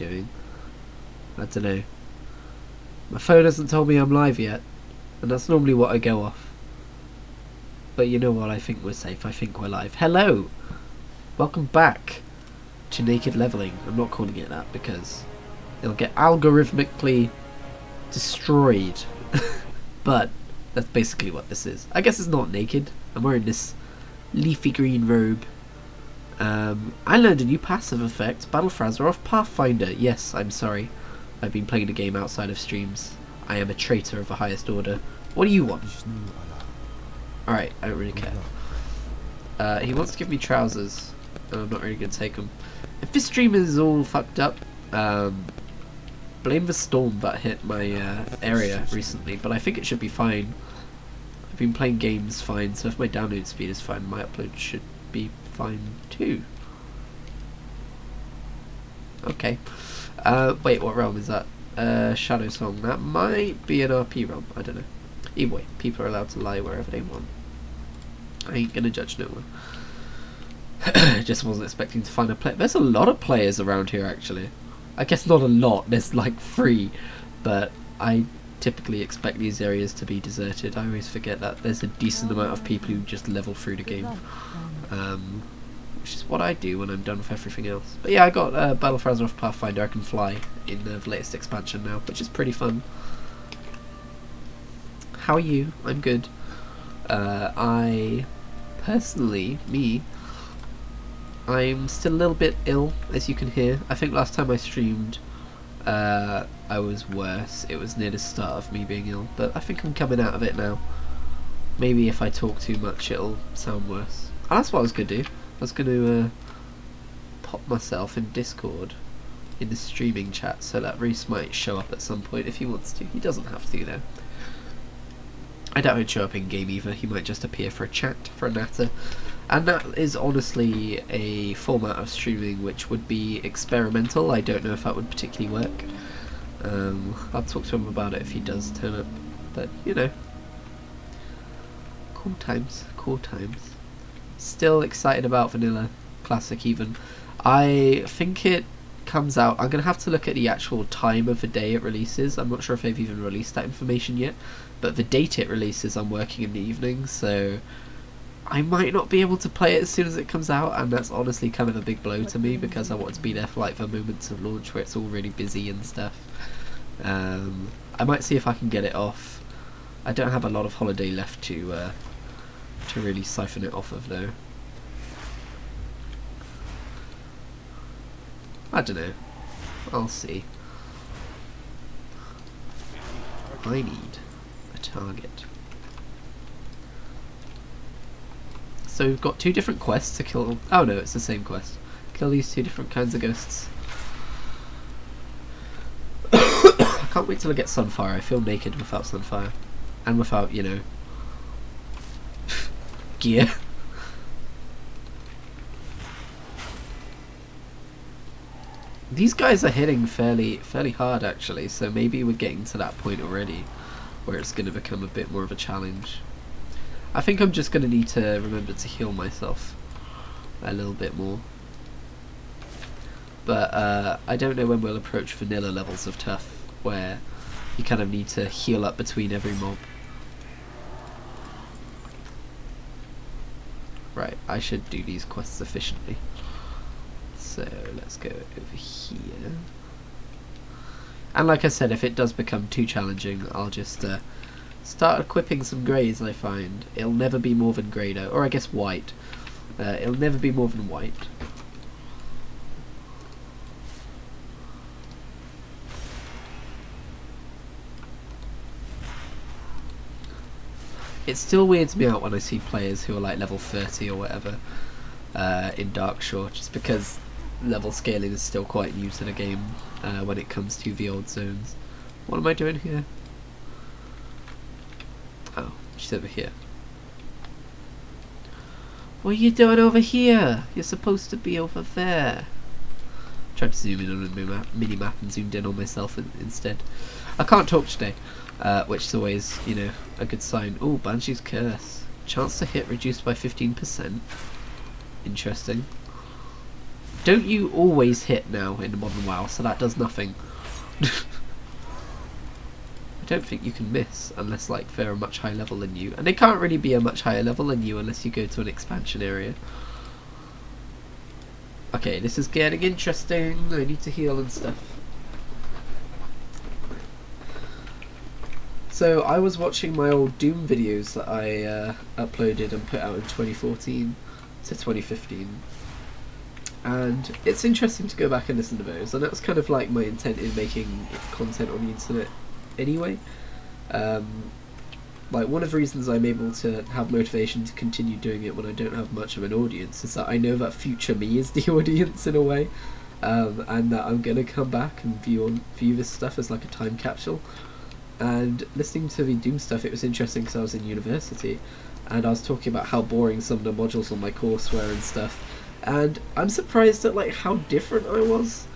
doing? I don't know. My phone hasn't told me I'm live yet, and that's normally what I go off. But you know what, I think we're safe, I think we're live. Hello! Welcome back to Naked Leveling. I'm not calling it that because it'll get algorithmically destroyed. But that's basically what this is. I guess it's not naked. I'm wearing this leafy green robe. I learned a new passive effect, Battle Frazzler off Pathfinder. Yes, I'm sorry. I've been playing the game outside of streams. I am a traitor of the highest order. What do you want? Alright, I don't really care. He wants to give me trousers, and I'm not really going to take them. If this stream is all fucked up, blame the storm that hit my area recently, but I think it should be fine. I've been playing games fine, so if my download speed is fine, my upload should be fine too. Okay. Wait, what realm is that? Shadow Song. That might be an RP realm, I don't know. Either way, people are allowed to lie wherever they want. I ain't gonna judge no one. Just wasn't expecting to find a player. There's a lot of players around here actually. I guess not a lot, there's like 3, but I typically expect these areas to be deserted. I always forget that there's a decent amount of people who just level through the game. Which is what I do when I'm done with everything else. But yeah, I got Battle Frazzler off Pathfinder. I can fly in the latest expansion now, which is pretty fun. How are you? I'm good. I personally, I'm still a little bit ill, as you can hear. I think last time I streamed, I was worse. It was near the start of me being ill, but I think I'm coming out of it now. Maybe if I talk too much, it'll sound worse. And that's what I was going to do. I was going to pop myself in Discord in the streaming chat so that Reese might show up at some point if he wants to. He doesn't have to though. I doubt he'd show up in game either. He might just appear for a chat, for a natter. And that is honestly a format of streaming which would be experimental. I don't know if that would particularly work. I'll talk to him about it if he does turn up. But, you know. Cool times. Cool times. Still excited about Vanilla Classic even. I think it comes out. I'm going to have to look at the actual time of the day it releases. I'm not sure if they've even released that information yet. But the date it releases, I'm working in the evening, so I might not be able to play it as soon as it comes out, and that's honestly kind of a big blow to me because I want to be there for like the moments of launch where it's all really busy and stuff. I might see if I can get it off. I don't have a lot of holiday left to really siphon it off of though. I don't know. I'll see. I need a target. So we've got 2 different quests to kill. Oh no, it's the same quest. Kill these 2 different kinds of ghosts. I can't wait till I get Sunfire. I feel naked without Sunfire. And without, you know, gear. These guys are hitting fairly hard actually, so maybe we're getting to that point already where it's going to become a bit more of a challenge. I think I'm just going to need to remember to heal myself a little bit more. But I don't know when we'll approach vanilla levels of tough where you kind of need to heal up between every mob. Right, I should do these quests efficiently. So let's go over here. And like I said, if it does become too challenging, I'll just start equipping some greys, I find. It'll never be more than grey though, or I guess white. It'll never be more than white. It still weirds me out when I see players who are like level 30 or whatever in Darkshore, just because level scaling is still quite new to the game when it comes to the old zones. What am I doing here? Oh, she's over here. What are you doing over here? You're supposed to be over there. Tried to zoom in on the mini map and zoomed in on myself instead. I can't talk today, which is always, you know, a good sign. Oh, Banshee's Curse. Chance to hit reduced by 15%. Interesting. Don't you always hit now in Modern WoW, so that does nothing? I don't think you can miss unless like they're a much higher level than you, and they can't really be a much higher level than you unless you go to an expansion area. Okay, this is getting interesting. I need to heal and stuff. So I was watching my old Doom videos that I uploaded and put out in 2014 to 2015. And it's interesting to go back and listen to those, and that was kind of like my intent in making content on the internet anyway. Like, one of the reasons I'm able to have motivation to continue doing it when I don't have much of an audience is that I know that future me is the audience in a way, and that I'm going to come back and view this stuff as like a time capsule. And listening to the Doom stuff, it was interesting because I was in university, and I was talking about how boring some of the modules on my course were and stuff. And I'm surprised at like how different I was.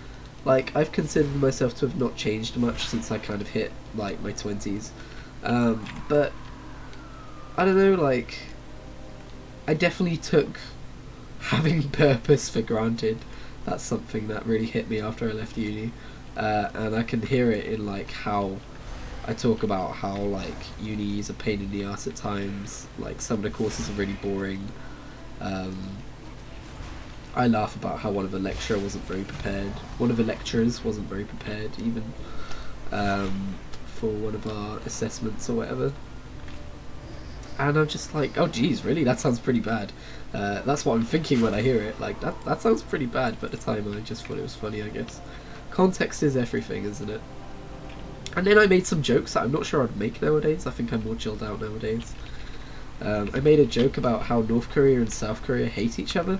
Like, I've considered myself to have not changed much since I kind of hit like my 20s. But I don't know, like, I definitely took having purpose for granted. That's something that really hit me after I left uni. And I can hear it in like how I talk about how like uni is a pain in the ass at times. Like, some of the courses are really boring. I laugh about how one of the lecturers wasn't very prepared even, for one of our assessments or whatever. And I'm just like, oh geez, really? That sounds pretty bad. That's what I'm thinking when I hear it. Like, that sounds pretty bad, but at the time I just thought it was funny, I guess. Context is everything, isn't it? And then I made some jokes that I'm not sure I'd make nowadays. I think I'm more chilled out nowadays. I made a joke about how North Korea and South Korea hate each other.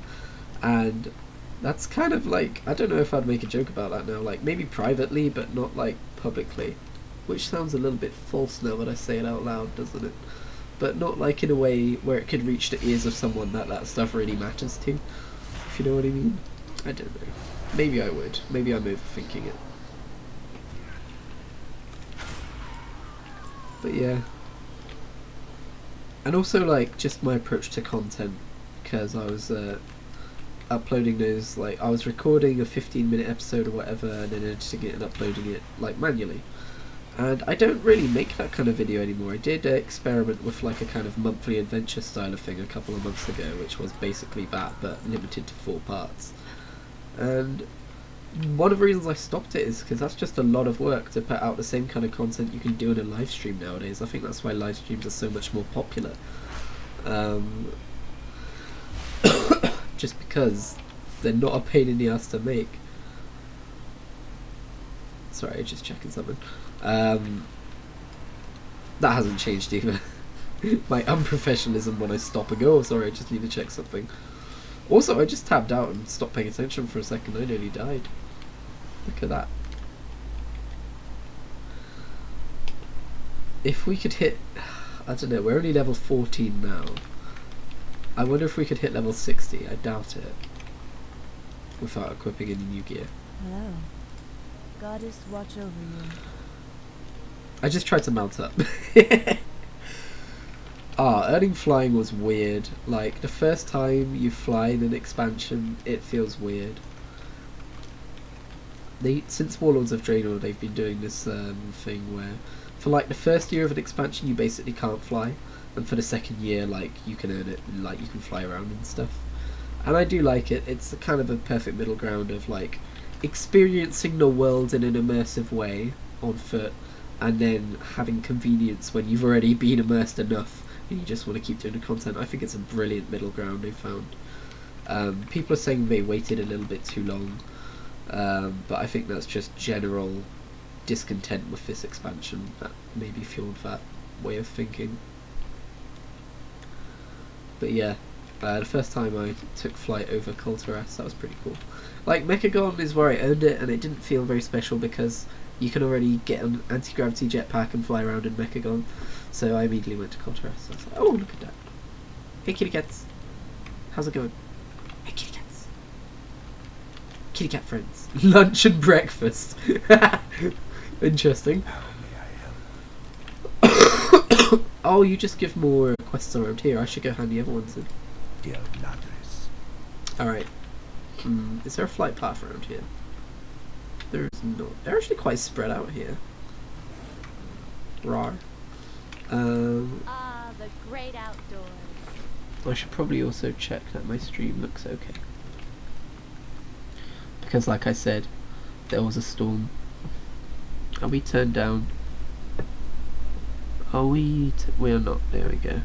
And that's kind of like, I don't know if I'd make a joke about that now, like maybe privately but not like publicly, which sounds a little bit false now that I say it out loud, doesn't it? But not like in a way where it could reach the ears of someone that stuff really matters to, if you know what I mean. I don't know, maybe I would, maybe I'm overthinking it, but yeah. And also like just my approach to content, because I was uploading those, like I was recording a 15-minute episode or whatever and then editing it and uploading it like manually, and I don't really make that kind of video anymore. I did experiment with like a kind of monthly adventure style of thing a couple of months ago, which was basically that but limited to 4 parts, and one of the reasons I stopped it is because that's just a lot of work to put out the same kind of content you can do in a live stream nowadays. I think that's why live streams are so much more popular. Just because they're not a pain in the ass to make. Sorry, just checking something. That hasn't changed either. My unprofessionalism when I stop and go, oh, sorry, I just need to check something. Also, I just tabbed out and stopped paying attention for a second. I nearly died. Look at that. If we could hit, I don't know, we're only level 14 now. I wonder if we could hit level 60. I doubt it. Without equipping any new gear. Hello. Goddess, watch over you. I just tried to mount up. Earning flying was weird. Like, the first time you fly in an expansion, it feels weird. Since Warlords of Draenor, they've been doing this thing where, for like the first year of an expansion, you basically can't fly. And for the second year, like, you can earn it, and like, you can fly around and stuff. And I do like it. It's a kind of a perfect middle ground of like experiencing the world in an immersive way on foot, and then having convenience when you've already been immersed enough and you just want to keep doing the content. I think it's a brilliant middle ground they found. People are saying they waited a little bit too long, but I think that's just general discontent with this expansion that maybe fueled that way of thinking. But yeah, the first time I took flight over Kulturas, that was pretty cool. Like, Mechagon is where I earned it, and it didn't feel very special because you can already get an anti-gravity jetpack and fly around in Mechagon. So I immediately went to Kulturas. I was like, oh, look at that. Hey kitty cats. How's it going? Hey kitty cats. Kitty cat friends. Lunch and breakfast. Interesting. Oh, you just give more quests around here. I should go hand the other ones in. Alright. Is there a flight path around here? There's not. They're actually quite spread out here. Rar. The great outdoors. I should probably also check that my stream looks okay. Because like I said, there was a storm. Are we turned down? Are we? We are not. There we go.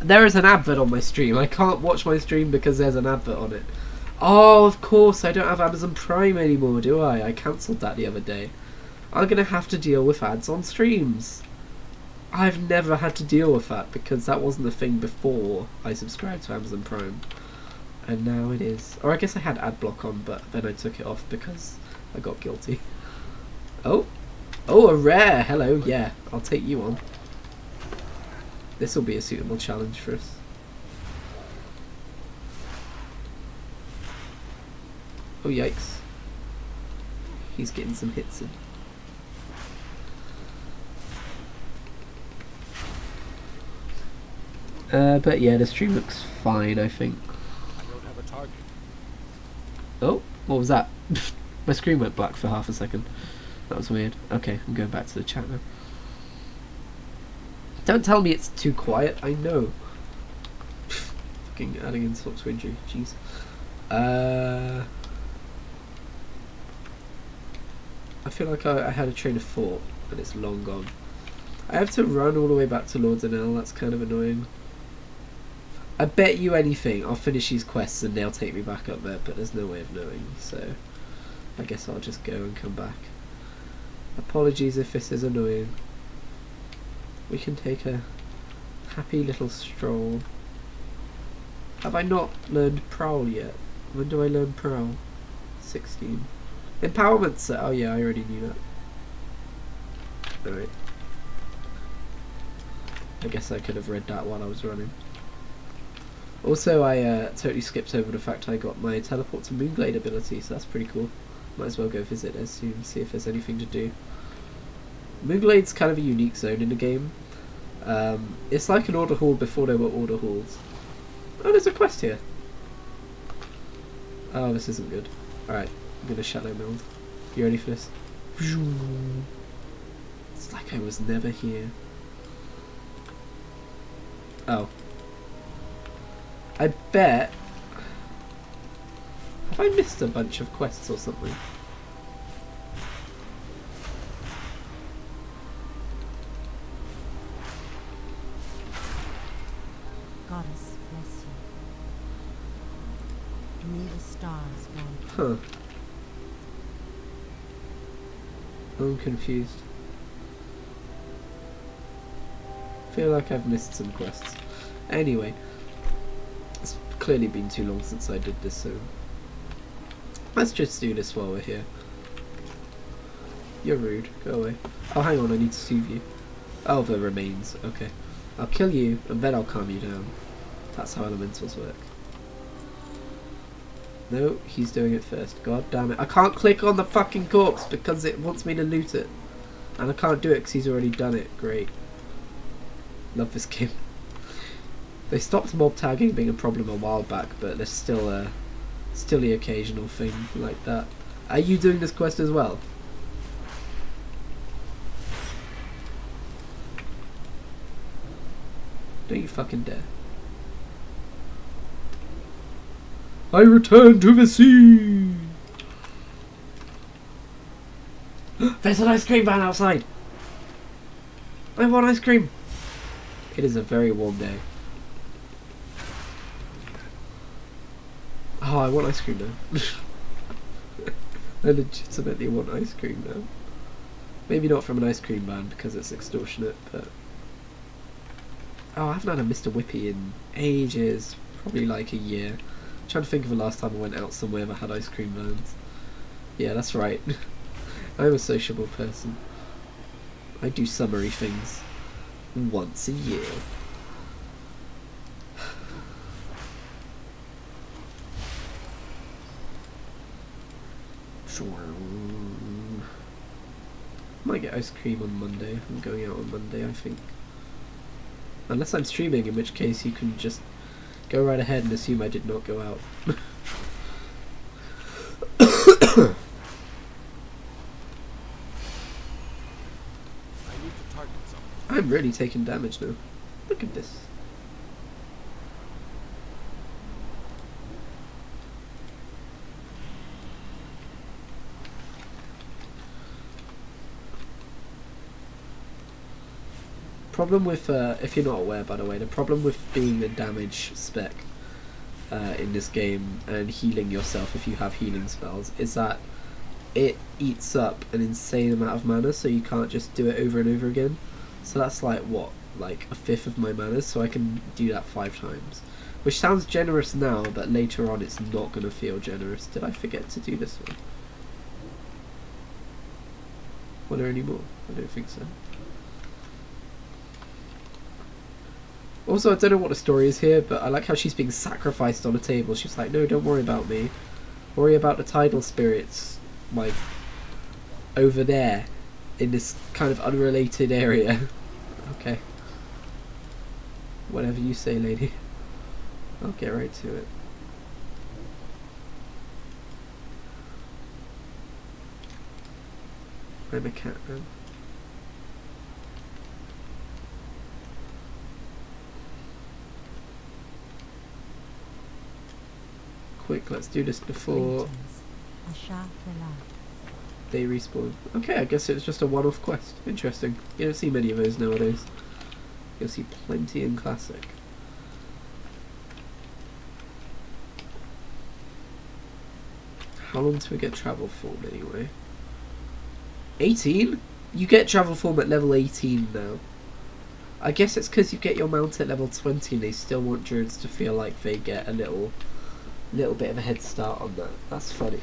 There is an advert on my stream. I can't watch my stream because there's an advert on it. Oh, of course, I don't have Amazon Prime anymore, do I? I cancelled that the other day. I'm gonna have to deal with ads on streams. I've never had to deal with that because that wasn't a thing before I subscribed to Amazon Prime. And now it is. Or I guess I had ad block on, but then I took it off because I got guilty. Oh! Oh, a rare! Hello, yeah, I'll take you on. This will be a suitable challenge for us. Oh, yikes. He's getting some hits in. But yeah, the stream looks fine, I think. I don't have a target. Oh, what was that? My screen went black for half a second. That was weird. Okay, I'm going back to the chat now. Don't tell me it's too quiet, I know. Fucking adding insult to injury, jeez. I feel like I had a train of thought, and it's long gone. I have to run all the way back to Lords and L, that's kind of annoying. I bet you anything I'll finish these quests and they'll take me back up there, but there's no way of knowing, so I guess I'll just go and come back. Apologies if this is annoying. We can take a happy little stroll. Have I not learned Prowl yet? When do I learn Prowl? 16. Empowerment set! Oh yeah, I already knew that. Alright. I guess I could have read that while I was running. Also, I totally skipped over the fact I got my teleport to Moonglade ability, so that's pretty cool. Might as well go visit as soon, see if there's anything to do. Moonglade's kind of a unique zone in the game. It's like an order hall before there were order halls. Oh, there's a quest here. Oh, this isn't good. Alright, I'm gonna shadow meld. You ready for this? It's like I was never here. Oh. I bet... Have I missed a bunch of quests or something? Goddess bless you. May the stars guide you. Huh. I'm confused. Feel like I've missed some quests. Anyway, it's clearly been too long since I did this, so let's just do this while we're here. You're rude. Go away. Oh, hang on, I need to soothe you. Oh, the remains. Okay. I'll kill you, and then I'll calm you down. That's how elementals work. No, he's doing it first. God damn it. I can't click on the fucking corpse because it wants me to loot it. And I can't do it because he's already done it. Great. Love this game. They stopped mob tagging being a problem a while back, but there's still the occasional thing like that. Are you doing this quest as well? Don't you fucking dare. I return to the sea! There's an ice cream van outside! I want ice cream! It is a very warm day. Oh, I want ice cream now. I legitimately want ice cream now. Maybe not from an ice cream van because it's extortionate, but... Oh, I haven't had a Mr. Whippy in ages. Probably like a year. I'm trying to think of the last time I went out somewhere that had ice cream vans. Yeah, that's right. I'm a sociable person. I do summery things. Once a year. Might get ice cream on Monday. I'm going out on Monday, I think. Unless I'm streaming, in which case you can just go right ahead and assume I did not go out. need to target something. I'm really taking damage now. Look at this. Problem with, if you're not aware by the way, the problem with being a damage spec in this game and healing yourself if you have healing spells is that it eats up an insane amount of mana, so you can't just do it over and over again. So that's like, what, like a fifth of my mana, so I can do that 5 times. Which sounds generous now, but later on it's not going to feel generous. Did I forget to do this one? Were there any more? I don't think so. Also, I don't know what the story is here, but I like how she's being sacrificed on a table. She's like, no, don't worry about me. Worry about the tidal spirits, like, over there, in this kind of unrelated area. Okay. Whatever you say, lady. I'll get right to it. I'm a cat man. Quick, let's do this before they respawn. Okay, I guess it's just a one-off quest. Interesting. You don't see many of those nowadays. You'll see plenty in Classic. How long do we get travel form anyway? 18? You get travel form at level 18 now. I guess it's because you get your mount at level 20 and they still want druids to feel like they get a little bit of a head start on that. That's funny.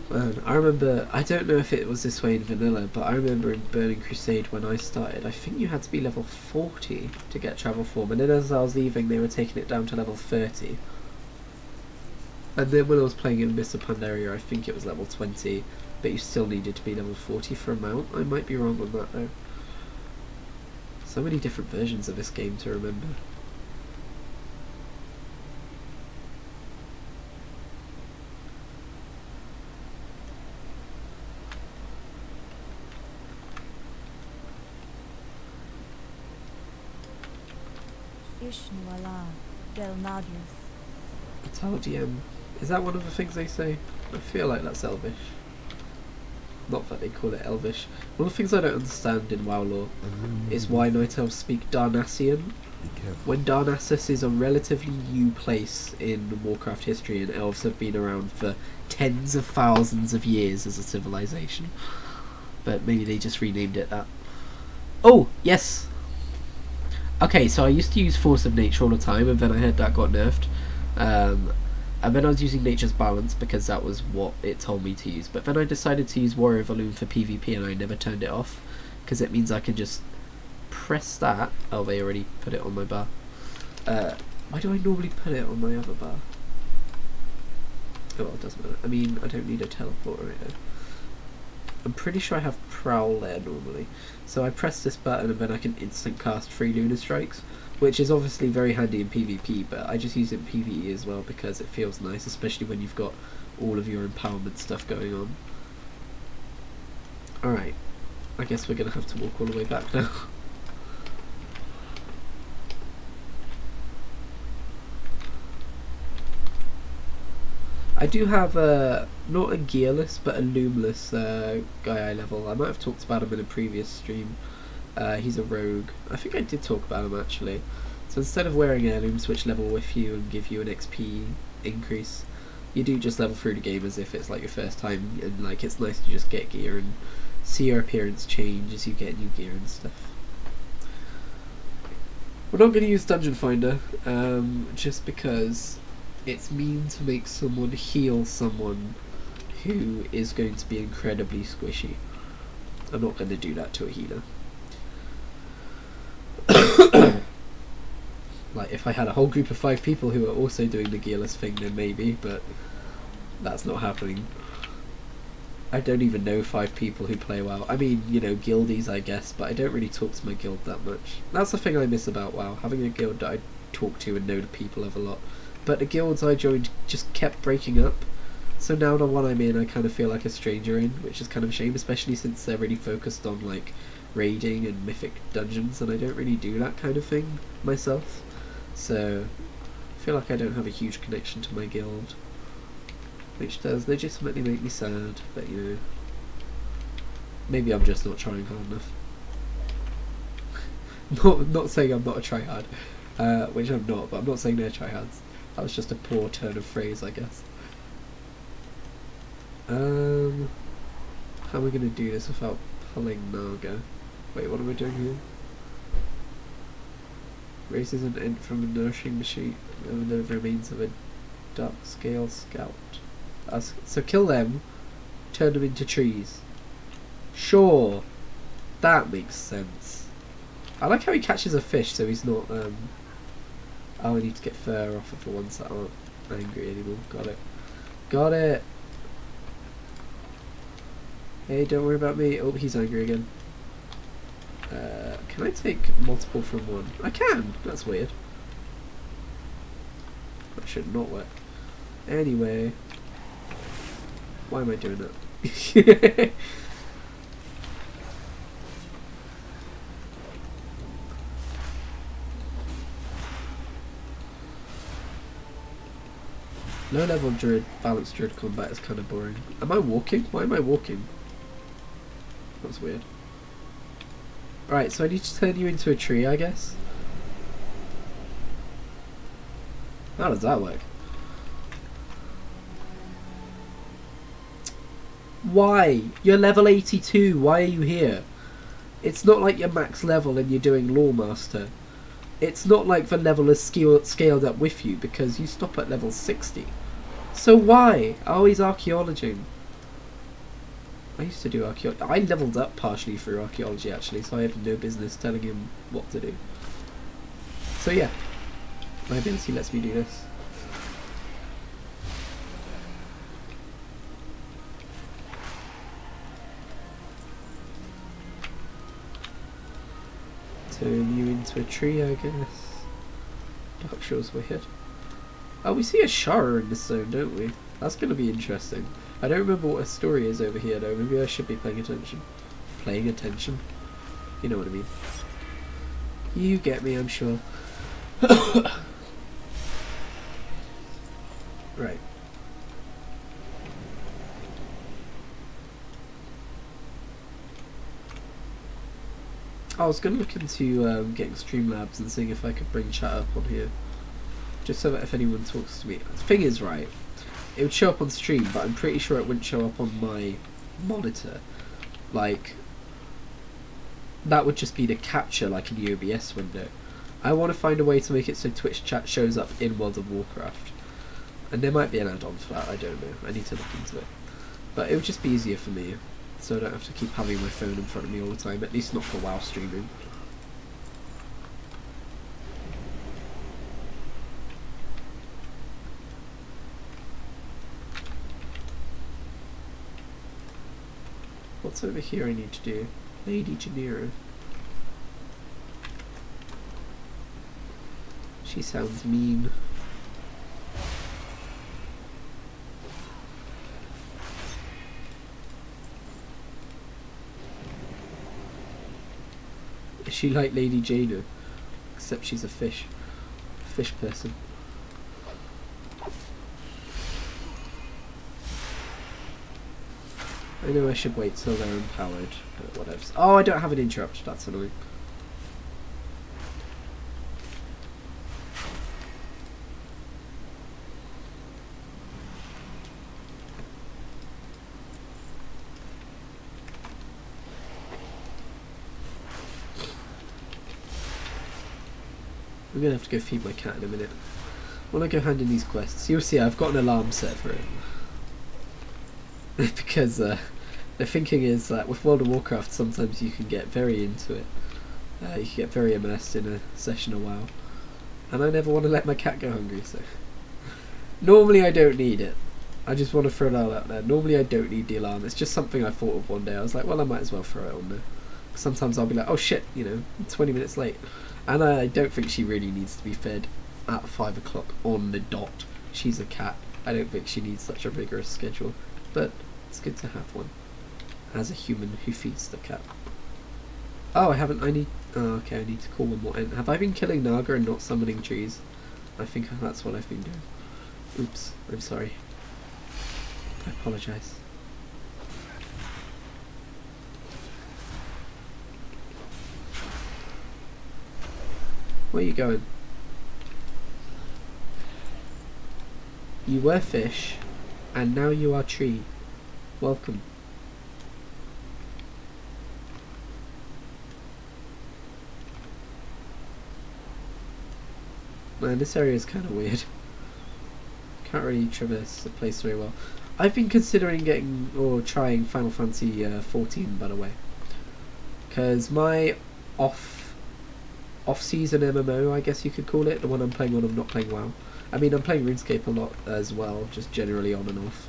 Man, I remember, I don't know if it was this way in vanilla, but I remember in Burning Crusade when I started, I think you had to be level 40 to get travel form, and then as I was leaving they were taking it down to level 30. And then when I was playing in Mists of Pandaria, I think it was level 20, but you still needed to be level 40 for a mount. I might be wrong on that though. So many different versions of this game to remember. Ishnuala del Nadris. Italian. Is that one of the things they say? I feel like that's Elvish. Not that they call it Elvish. One of the things I don't understand in WoW lore is why Night Elves speak Darnassian. When Darnassus is a relatively new place in Warcraft history and elves have been around for tens of thousands of years as a civilization. But maybe they just renamed it that. Oh, yes! Okay, so I used to use Force of Nature all the time, and then I heard that got nerfed. And then I was using Nature's Balance because that was what it told me to use. But then I decided to use Warrior Volume for PvP and I never turned it off. Because it means I can just press that. Oh, they already put it on my bar. Why do I normally put it on my other bar? Oh, well, it doesn't matter. I mean, I don't need a teleporter right now. I'm pretty sure I have Prowl there normally. So I press this button and then I can instant cast 3 Lunar Strikes, which is obviously very handy in PvP, but I just use it in PvE as well because it feels nice, especially when you've got all of your empowerment stuff going on. Alright, I guess we're going to have to walk all the way back now. I do have not a Gearless, but a Lumeless guy I level. I might have talked about him in a previous stream. He's a rogue. I think I did talk about him actually. So instead of wearing heirlooms which level with you and give you an XP increase, you do just level through the game as if it's like your first time, and like it's nice to just get gear and see your appearance change as you get new gear and stuff. We're not going to use Dungeon Finder, just because it's mean to make someone heal someone who is going to be incredibly squishy. I'm not going to do that to a healer. Like, if I had a whole group of 5 people who are also doing the Gearless thing, then maybe, but that's not happening. I don't even know 5 people who play WoW. I mean, you know, guildies, I guess, but I don't really talk to my guild that much. That's the thing I miss about WoW, having a guild that I talk to and know the people of a lot. but the guilds I joined just kept breaking up. So now the one I'm in, I kind of feel like a stranger in, which is kind of a shame, especially since they're really focused on like raiding and mythic dungeons, and I don't really do that kind of thing myself. So I feel like I don't have a huge connection to my guild, which does legitimately make me sad. But you know, maybe I'm just not trying hard enough. Not saying I'm not a tryhard, which I'm not, but I'm not saying they're tryhards. That was just a poor turn of phrase, I guess. How am I going to do this without pulling Naga? Wait, what am I doing here? Raises an int from a nourishing machine and the remains of a dark scale scout. So kill them, turn them into trees. Sure, that makes sense. I like how he catches a fish, so he's not. Oh, I need to get fur off of the ones that aren't angry anymore. Got it. Got it. Hey, don't worry about me. Oh, he's angry again. Can I take multiple from one? I can! That's weird. That should not work. Anyway. Why am I doing that? Low level druid, balanced druid combat is kind of boring. Am I walking? Why am I walking? That's weird. Right, so I need to turn you into a tree, I guess. How does that work? Why? You're level 82, why are you here? It's not like you're max level and you're doing Lawmaster. It's not like the level is scaled up with you because you stop at level 60. So why? Oh, he's archaeologing. I used to do archaeology. I leveled up partially through archaeology actually, so I have no business telling him what to do. So yeah, my ability lets me do this. Turn you into a tree, I guess. Darkshore's weird. Oh, we see a shower in this zone, don't we? That's going to be interesting. I don't remember what a story is over here though. Maybe I should be paying attention. Paying attention? You know what I mean. You get me, I'm sure. Right. I was going to look into getting Streamlabs and seeing if I could bring chat up on here. Just so that if anyone talks to me. The thing is, right, it would show up on stream, but I'm pretty sure it wouldn't show up on my monitor. Like, that would just be the capture, like in the OBS window. I want to find a way to make it so Twitch chat shows up in World of Warcraft. And there might be an add-on for that, I don't know. I need to look into it. But it would just be easier for me, so I don't have to keep having my phone in front of me all the time, at least not for WoW streaming. What's over here I need to do? Lady Janira. She sounds mean. Is she like Lady Jaina? Except she's a fish. Fish person. I know I should wait till they're empowered, but whatever. Oh, I don't have an interrupt, that's annoying. I'm gonna have to go feed my cat in a minute. When I go hand in these quests, you'll see I've got an alarm set for it. Because the thinking is that with World of Warcraft sometimes you can get very into it. You can get very immersed in a session of WoW. And I never want to let my cat go hungry, so... Normally I don't need it. I just want to throw that out there. Normally I don't need the alarm. It's just something I thought of one day. I was like, well, I might as well throw it on there. Sometimes I'll be like, oh shit, you know, I'm 20 minutes late. And I don't think she really needs to be fed. at 5 o'clock on the dot. She's a cat. I don't think she needs such a rigorous schedule, but it's good to have one as a human who feeds the cat. Oh, I need okay, I need to call one more in. Have I been killing Naga and not summoning trees? I think that's what I've been doing. Oops, I'm sorry. I apologise. Where are you going? You were fish, and now you are tree. Welcome. Man, this area is kind of weird. Can't really traverse the place very well. I've been considering getting or trying Final Fantasy 14, by the way, because my off-season MMO, I guess you could call it, the one I'm playing when I'm not playing WoW. I mean, I'm playing RuneScape a lot as well, just generally on and off.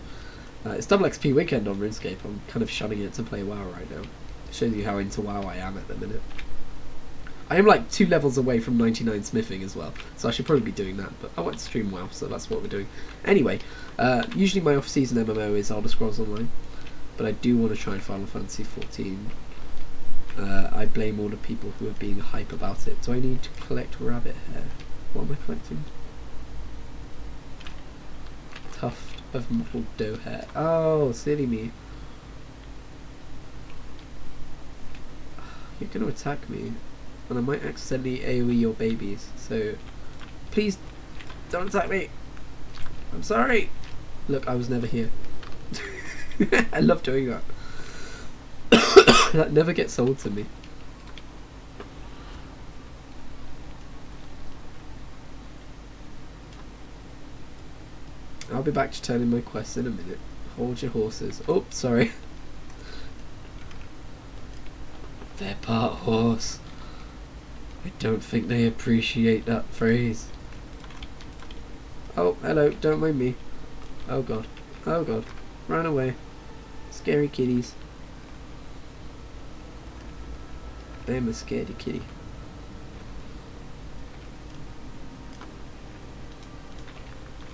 It's double XP weekend on RuneScape. I'm kind of shunning it to play WoW right now. Shows you how into WoW I am at the minute. I am like 2 levels away from 99 smithing as well, so I should probably be doing that, but I want to stream WoW, so that's what we're doing. Anyway, usually my off-season MMO is Elder Scrolls Online, but I do want to try Final Fantasy 14. I blame all the people who are being hype about it. Do I need to collect rabbit hair? What am I collecting? Tuft of mottled doe hair. Oh, silly me. You're going to attack me, and I might accidentally AoE your babies, so please don't attack me. I'm sorry. Look, I was never here. I love doing that. That never gets old to me. I'll be back to turn in my quests in a minute. Hold your horses. Oh, sorry. They're part horse. I don't think they appreciate that phrase. Oh, hello, don't mind me. Oh god. Oh god. Run away. Scary kitties. I'm a scaredy kitty.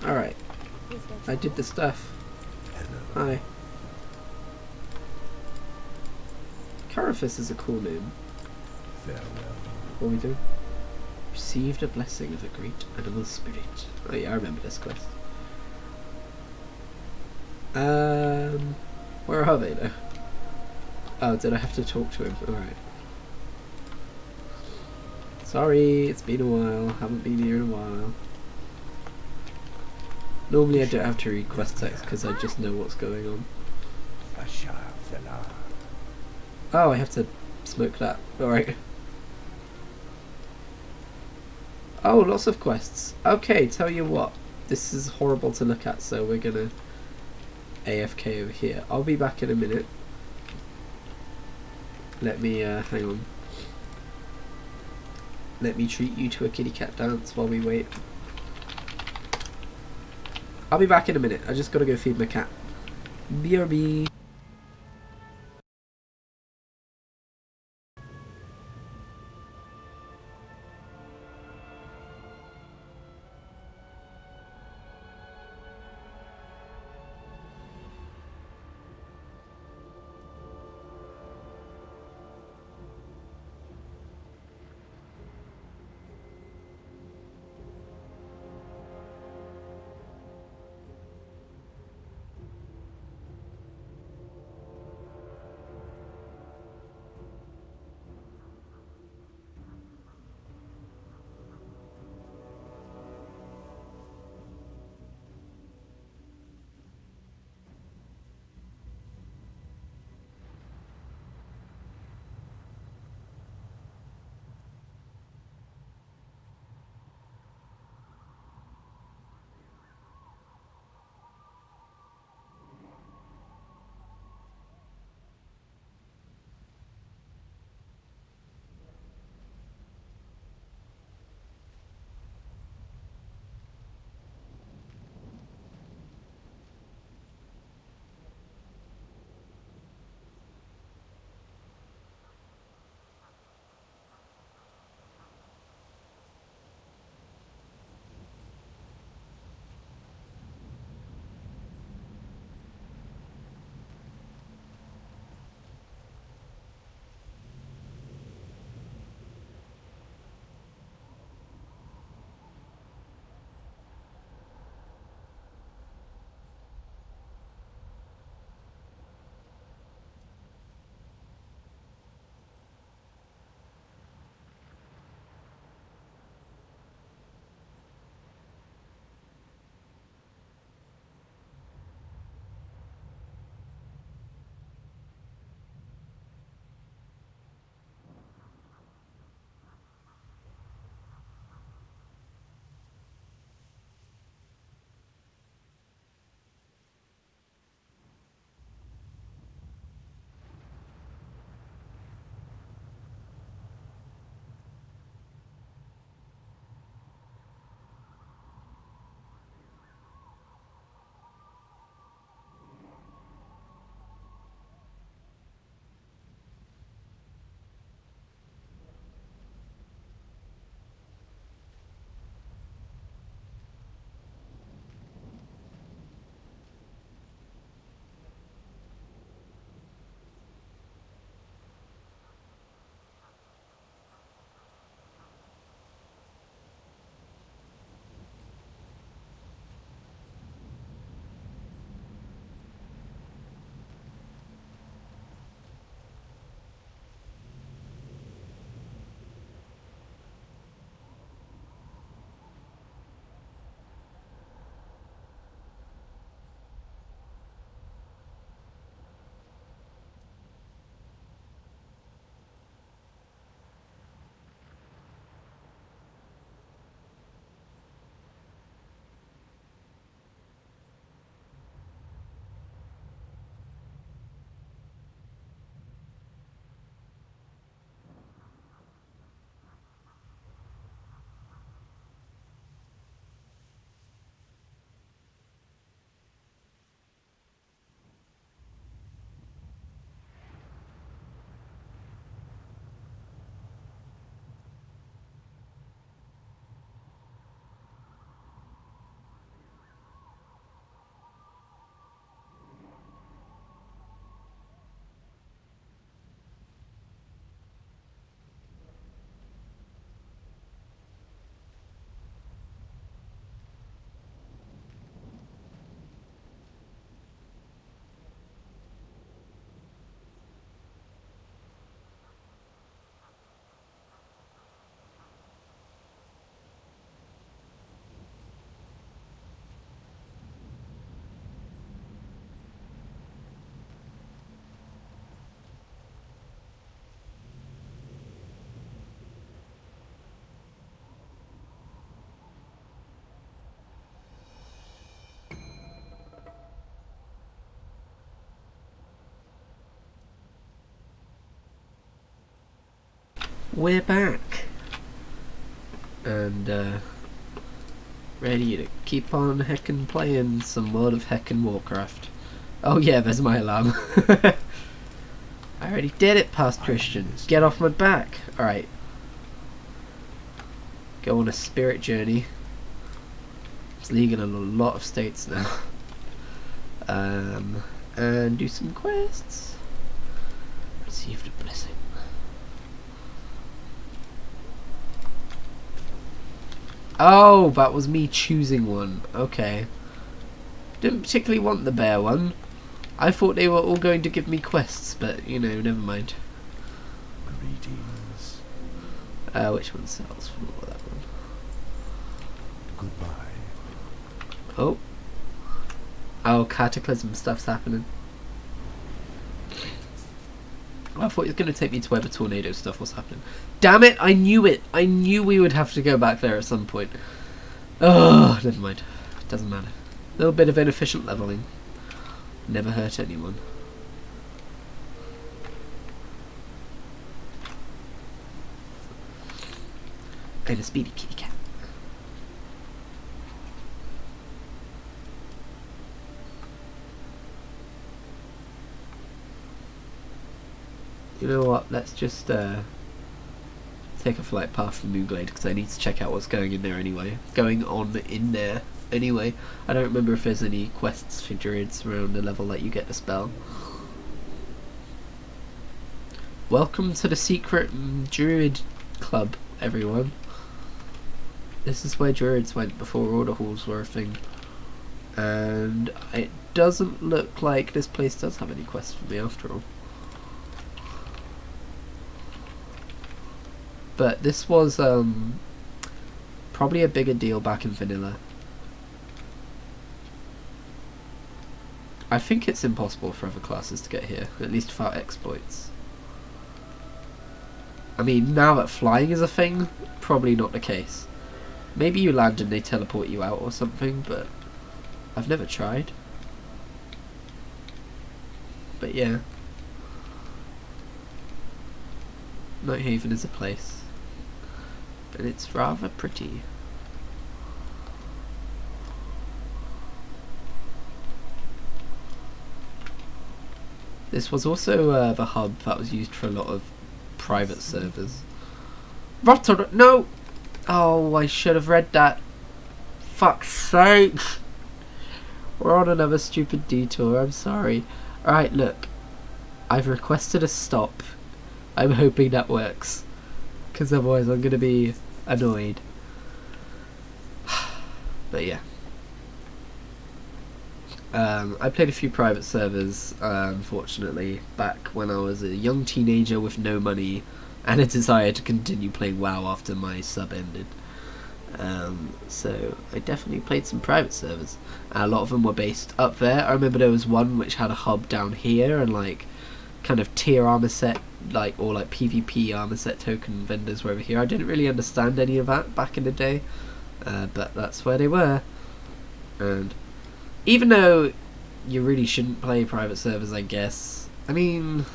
Alright. I did the stuff. Hi. Carathis is a cool name. What are we doing? Received a blessing of a great animal spirit. Oh yeah, I remember this quest. Where are they though? Oh, did I have to talk to him? Alright. Sorry, it's been a while. Haven't been here in a while. Normally I don't have to read quest text because I just know what's going on. Oh, I have to smoke that. Alright. Oh, lots of quests. Okay, tell you what. This is horrible to look at, so we're gonna AFK over here. I'll be back in a minute. Let me, hang on. Let me treat you to a kitty cat dance while we wait. I'll be back in a minute. I just gotta go feed my cat. BRB. We're back. And ready to keep on heckin' playing some World of Heckin' Warcraft. Oh yeah, there's my alarm. I already did it, past Christian. Get off my back. Alright. Go on a spirit journey. It's legal in a lot of states now. And do some quests. Receive the blessing. Oh, that was me choosing one. Okay. Didn't particularly want the bear one. I thought they were all going to give me quests, but, you know, never mind. Greetings. Which one sells? Oh, that one. Goodbye. Oh. Oh, Cataclysm stuff's happening. I thought it was going to take me to where the tornado stuff was happening. Damn it, I knew it! I knew we would have to go back there at some point. Oh, never mind. Doesn't matter. A little bit of inefficient leveling. Never hurt anyone. And a speedy kitty cat. You know what, let's just take a flight path from Moonglade, because I need to check out what's going on in there anyway. I don't remember if there's any quests for druids around the level that you get the spell. Welcome to the secret druid club, everyone. This is where druids went before order halls were a thing. And it doesn't look like this place does have any quests for me after all. But this was probably a bigger deal back in vanilla. I think it's impossible for other classes to get here, at least without exploits. I mean, now that flying is a thing, probably not the case. Maybe you land and they teleport you out or something, but I've never tried. But yeah. Nighthaven is a place. And it's rather pretty. This was also the hub that was used for a lot of private servers. Rotter, no! Oh, I should have read that. Fuck's sake! We're on another stupid detour, I'm sorry. Alright, look. I've requested a stop. I'm hoping that works. Because otherwise I'm going to be annoyed. But yeah. I played a few private servers, unfortunately, back when I was a young teenager with no money and a desire to continue playing WoW after my sub ended. So I definitely played some private servers. A lot of them were based up there. I remember there was one which had a hub down here and like kind of tier armor set, like, or like PvP armor set token vendors were over here. I didn't really understand any of that back in the day, but that's where they were. And even though you really shouldn't play private servers, I guess, I mean,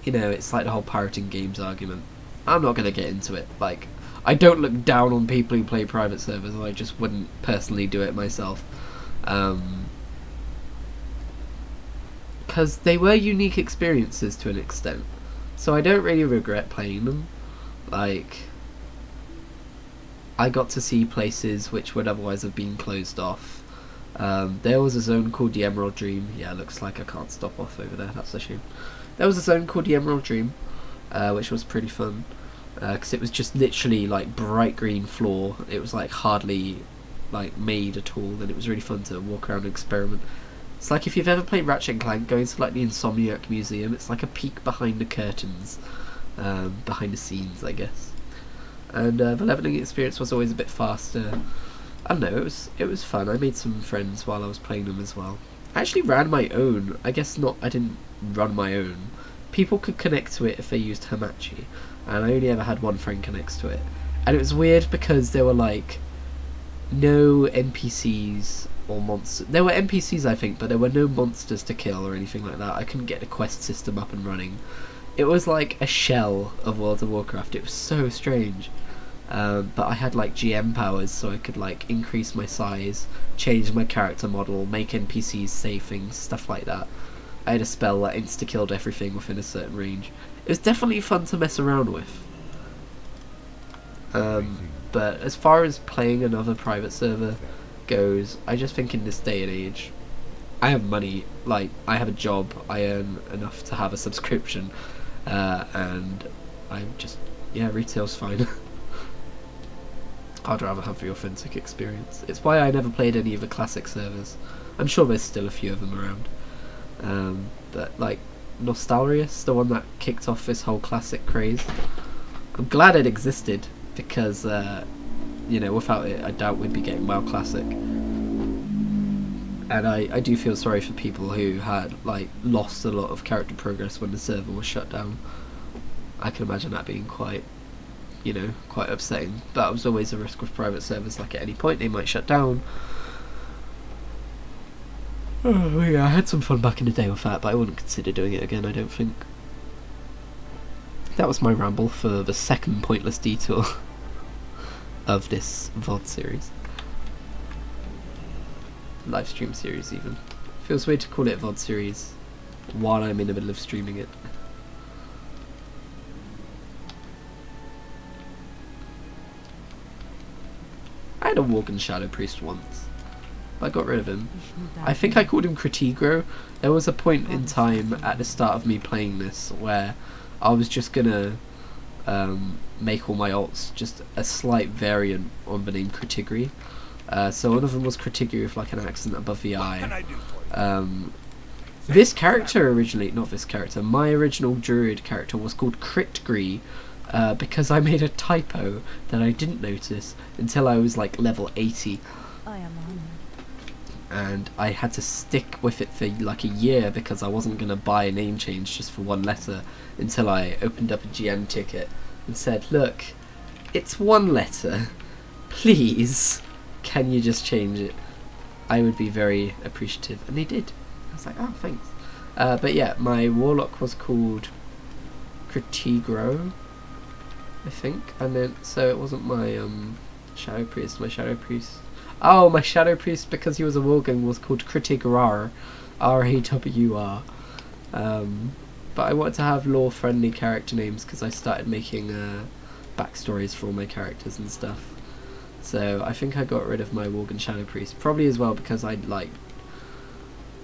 you know, it's like the whole pirating games argument. I'm not going to get into it. Like, I don't look down on people who play private servers, I just wouldn't personally do it myself. Because they were unique experiences to an extent. So I don't really regret playing them. Like, I got to see places which would otherwise have been closed off. There was a zone called the Emerald Dream. Yeah, looks like I can't stop off over there, that's a shame. There was a zone called the Emerald Dream, which was pretty fun. Because it was just literally like bright green floor. It was like hardly like made at all, and it was really fun to walk around and experiment. It's like if you've ever played Ratchet & Clank, going to like the Insomniac Museum, it's like a peek behind the curtains, behind the scenes, I guess. And the leveling experience was always a bit faster. I don't know, it was fun. I made some friends while I was playing them as well. I actually ran my own. I guess not, I didn't run my own. People could connect to it if they used Hamachi, and I only ever had one friend connect to it. And it was weird because there were like no NPCs or monsters. There were NPCs, I think, but there were no monsters to kill or anything like that. I couldn't get the quest system up and running. It was like a shell of World of Warcraft. It was so strange. But I had like GM powers, so I could like increase my size, change my character model, make NPCs say things, stuff like that. I had a spell that insta-killed everything within a certain range. It was definitely fun to mess around with. But as far as playing another private server goes, I just think in this day and age, I have money, like, I have a job, I earn enough to have a subscription, and I'm just, yeah, retail's fine. I'd rather have the authentic experience. It's why I never played any of the classic servers. I'm sure there's still a few of them around. But like Nostalrius, the one that kicked off this whole classic craze, I'm glad it existed, because you know, without it I doubt we'd be getting WoW Classic. And I do feel sorry for people who had like lost a lot of character progress when the server was shut down. I can imagine that being quite, you know, quite upsetting. That was always a risk with private servers, like at any point they might shut down. Oh yeah, I had some fun back in the day with that, but I wouldn't consider doing it again, I don't think. That was my ramble for the second pointless detour of this VOD series. Livestream series even. Feels weird to call it a VOD series while I'm in the middle of streaming it. I had a Worgen Shadow Priest once, but I got rid of him. I think I called him Critigro. There was a point in time at the start of me playing this where I was just gonna make all my alts just a slight variant on the name Critigri. So one of them was Critigri with like an accent above the eye. This character originally, not this character, my original druid character was called Critgri, because I made a typo that I didn't notice until I was like level 80. I am honored. And I had to stick with it for like a year because I wasn't going to buy a name change just for one letter until I opened up a GM ticket and said, look, it's one letter, please, can you just change it? I would be very appreciative. And they did. I was like, oh, thanks. But yeah, my warlock was called Critigro, I think, and then so it wasn't my shadow priest. My shadow priest, oh, my shadow priest, because he was a Worgen, was called Critigrar, R-A-W-R. But I wanted to have lore-friendly character names because I started making backstories for all my characters and stuff. So I think I got rid of my Worgen shadow priest, probably as well because I like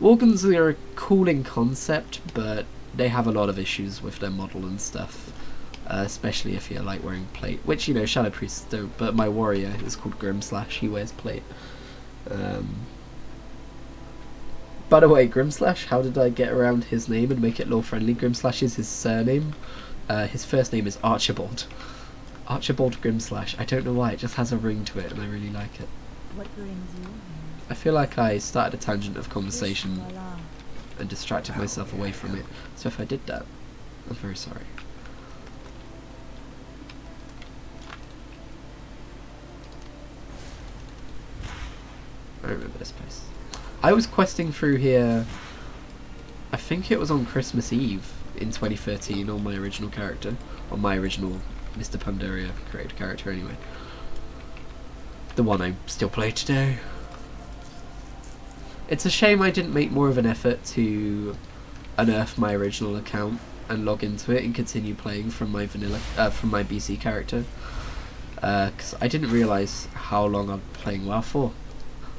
Worgens are a cool in concept, but they have a lot of issues with their model and stuff. Especially if you're like wearing plate, which, you know, shadow priests don't, but my warrior is called Grimslash, he wears plate. By the way, Grimslash, how did I get around his name and make it lore friendly? Grimslash is his surname. His first name is Archibald. Archibald Grimslash. I don't know why, it just has a ring to it and I really like it. What brings you here? I feel like I started a tangent of conversation and distracted myself away from it, so if I did that, I'm very sorry. I remember this place. I was questing through here, I think it was on Christmas Eve in 2013 on my original character, on my original Mr. Pandaria created character anyway. The one I still play today. It's a shame I didn't make more of an effort to unearth my original account and log into it and continue playing from my vanilla, from my BC character. Because I didn't realise how long I'm playing WoW for.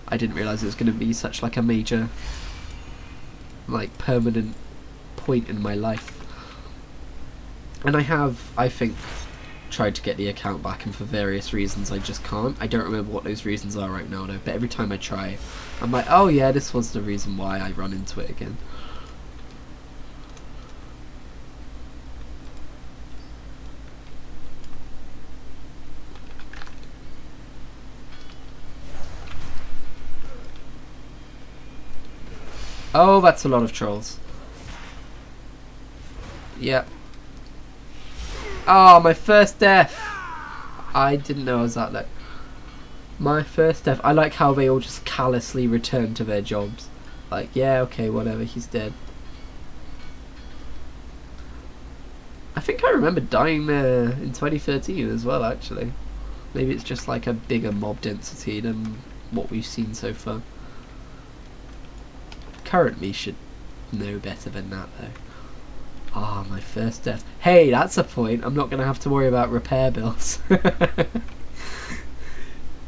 I didn't realise it was going to be such like a major, like permanent point in my life. And I have, I think, tried to get the account back, and for various reasons I just can't. I don't remember what those reasons are right now though, but every time I try, I'm like, oh yeah, this was the reason why I run into it again. Oh, that's a lot of trolls. Yep. Oh, my first death! I didn't know I was that low. My first death. I like how they all just callously return to their jobs. Like, yeah, okay, whatever, he's dead. I think I remember dying there in 2013 as well, actually. Maybe it's just like a bigger mob density than what we've seen so far. Current me should know better than that, though. Ah, my first death. Hey, that's a point. I'm not going to have to worry about repair bills.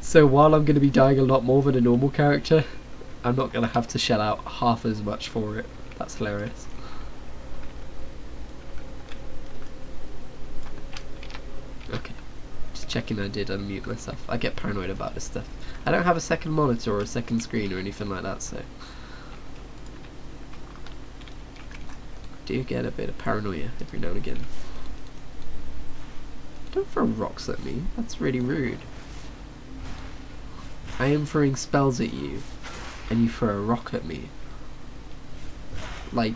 So while I'm going to be dying a lot more than a normal character, I'm not going to have to shell out half as much for it. That's hilarious. Okay. Just checking I did unmute myself. I get paranoid about this stuff. I don't have a second monitor or a second screen or anything like that, so... do get a bit of paranoia every now and again. Don't throw rocks at me. That's really rude. I am throwing spells at you, and you throw a rock at me. Like,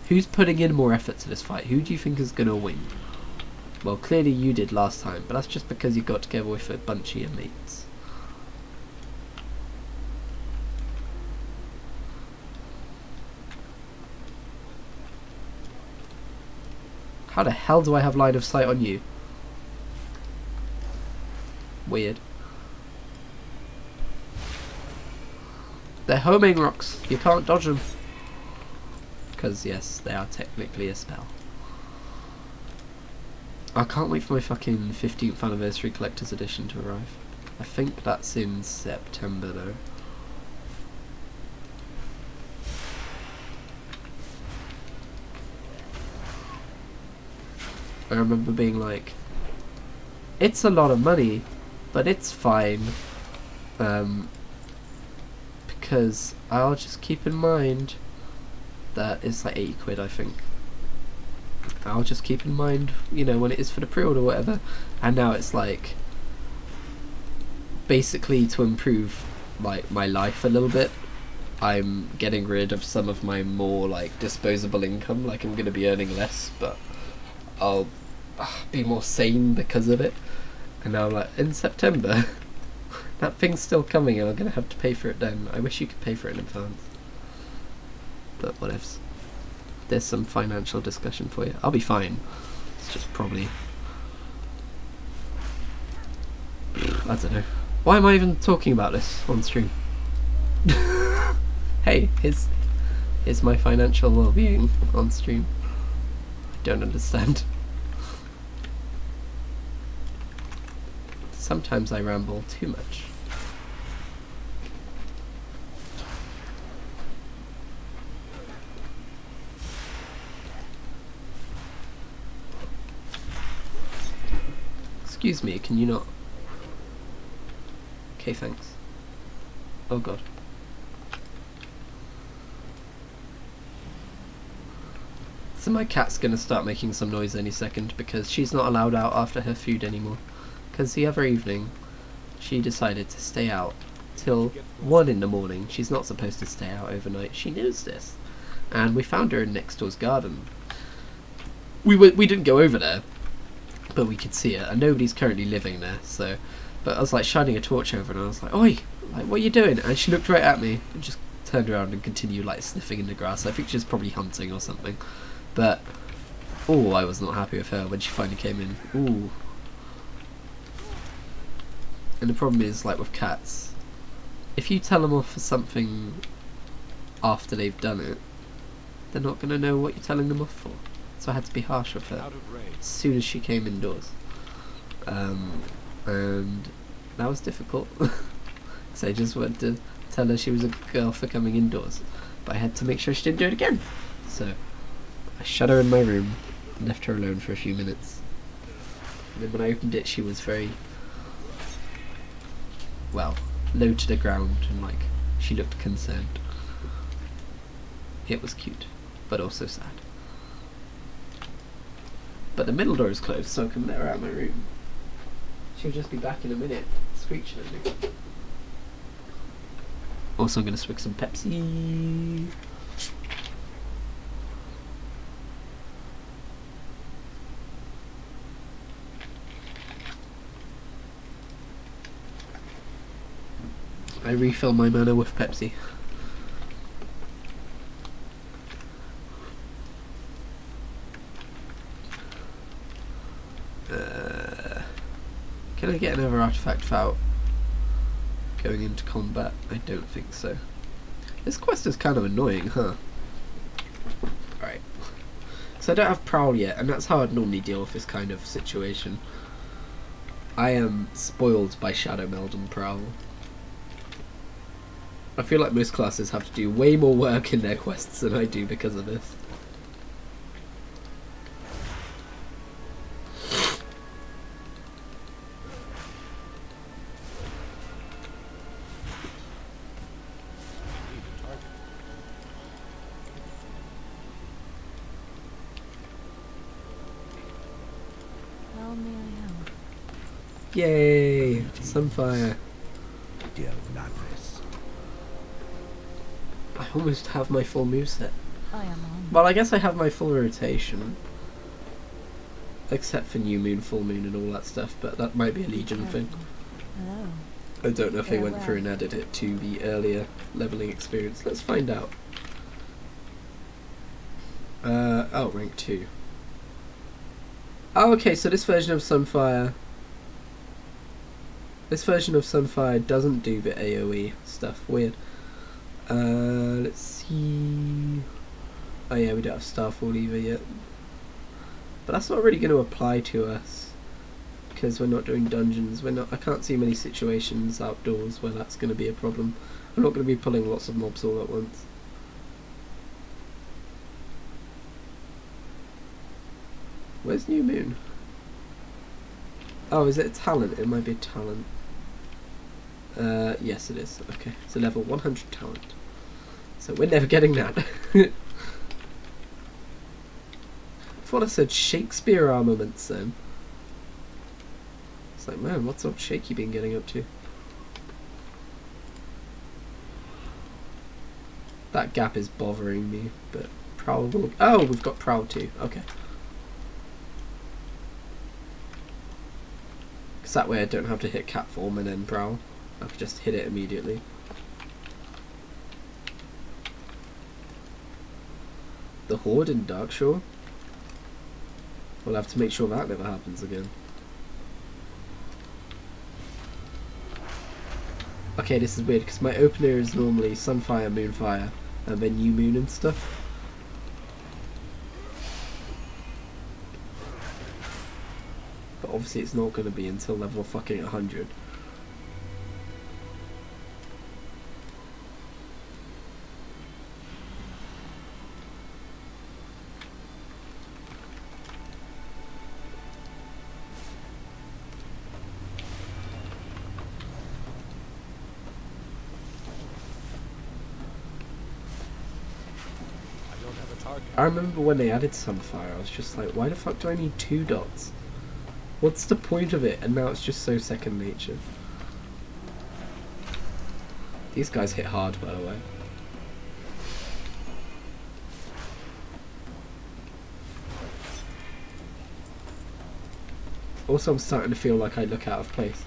who's putting in more effort to this fight? Who do you think is gonna win? Well, clearly you did last time, but that's just because you got together with a bunch of your mates. How the hell do I have line of sight on you? Weird. They're homing rocks. You can't dodge them. Because, yes, they are technically a spell. I can't wait for my fucking 15th anniversary collector's edition to arrive. I think that's in September, though. I remember being like, it's a lot of money, but it's fine. Because I'll just keep in mind that it's like 80 quid, I think. I'll just keep in mind, you know, when it is for the pre-order or whatever. And now it's like, basically to improve like my life a little bit, I'm getting rid of some of my more like disposable income. Like I'm going to be earning less, but I'll be more sane because of it. And now I'm like, in September, that thing's still coming and I'm going to have to pay for it then. I wish you could pay for it in advance. But whatevs. There's some financial discussion for you. I'll be fine. It's just probably... I don't know. Why am I even talking about this on stream? Hey, here's my financial well-being on stream. I don't understand. Sometimes I ramble too much. Excuse me, can you not? Okay, thanks. Oh god. So my cat's gonna start making some noise any second because she's not allowed out after her food anymore. Because the other evening, she decided to stay out till 1 in the morning. She's not supposed to stay out overnight. She knows this. And we found her in next door's garden. We didn't go over there, but we could see her, and nobody's currently living there, so... But I was like shining a torch over and I was like, oi, like, what are you doing? And she looked right at me and just turned around and continued like sniffing in the grass. I think she was probably hunting or something. But, oh, I was not happy with her when she finally came in. Ooh. And the problem is, like with cats, if you tell them off for something after they've done it, they're not going to know what you're telling them off for. So I had to be harsh with her as soon as she came indoors. And that was difficult. So I just wanted to tell her she was a girl for coming indoors. But I had to make sure she didn't do it again. So I shut her in my room and left her alone for a few minutes. And then when I opened it, she was very... well, low to the ground, and like she looked concerned. It was cute, but also sad. But the middle door is closed, so I can let her out of my room. She'll just be back in a minute, screeching at me. Also, I'm going to swig some Pepsi. I refill my mana with Pepsi. Can I get another artifact without going into combat? I don't think so. This quest is kind of annoying, huh? Right. So I don't have Prowl yet, and that's how I'd normally deal with this kind of situation. I am spoiled by Shadow Meld and Prowl. I feel like most classes have to do way more work in their quests than I do because of this. How may I help? Yay! Sunfire. I almost have my full moveset. I am on. Well, I guess I have my full rotation. Except for New Moon, Full Moon and all that stuff, but that might be a Legion thing. Hello. I don't know if they went Farewell. through and added it to the earlier leveling experience. Let's find out. Oh, rank 2. Oh, okay, so this version of Sunfire... This version of Sunfire doesn't do the AoE stuff. Weird. Let's see... Oh yeah, we don't have Starfall either yet. But that's not really going to apply to us. Because we're not doing dungeons. I can't see many situations outdoors where that's going to be a problem. I'm not going to be pulling lots of mobs all at once. Where's New Moon? Oh, is it a talent? It might be a talent. Yes it is. Okay, so level 100 talent. So we're never getting that. I thought I said Shakespeare armaments then. It's like, man, what's old Shaky been getting up to? That gap is bothering me, but Prowl will... Oh, we've got Prowl too. Okay. Because that way I don't have to hit Cat Form and then Prowl. I can just hit it immediately. The Horde in Darkshore? We'll have to make sure that never happens again. Okay, this is weird because my opener is normally Sunfire, Moonfire, and then New Moon and stuff. But obviously it's not going to be until level fucking 100. I remember when they added Sunfire, I was just like, why the fuck do I need 2 dots? What's the point of it? And now it's just so second nature. These guys hit hard, by the way. Also, I'm starting to feel like I look out of place.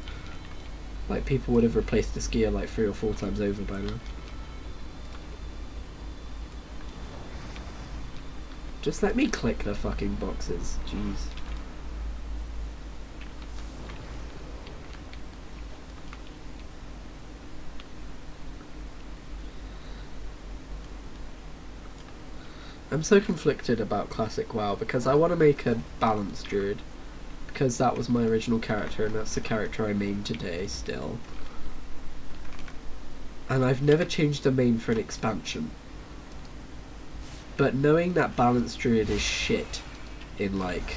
Like people would have replaced this gear like 3 or 4 times over by now. Just let me click the fucking boxes, jeez. I'm so conflicted about classic WoW because I want to make a balanced druid because that was my original character and that's the character I main today still. And I've never changed the main for an expansion. But knowing that balanced druid is shit in like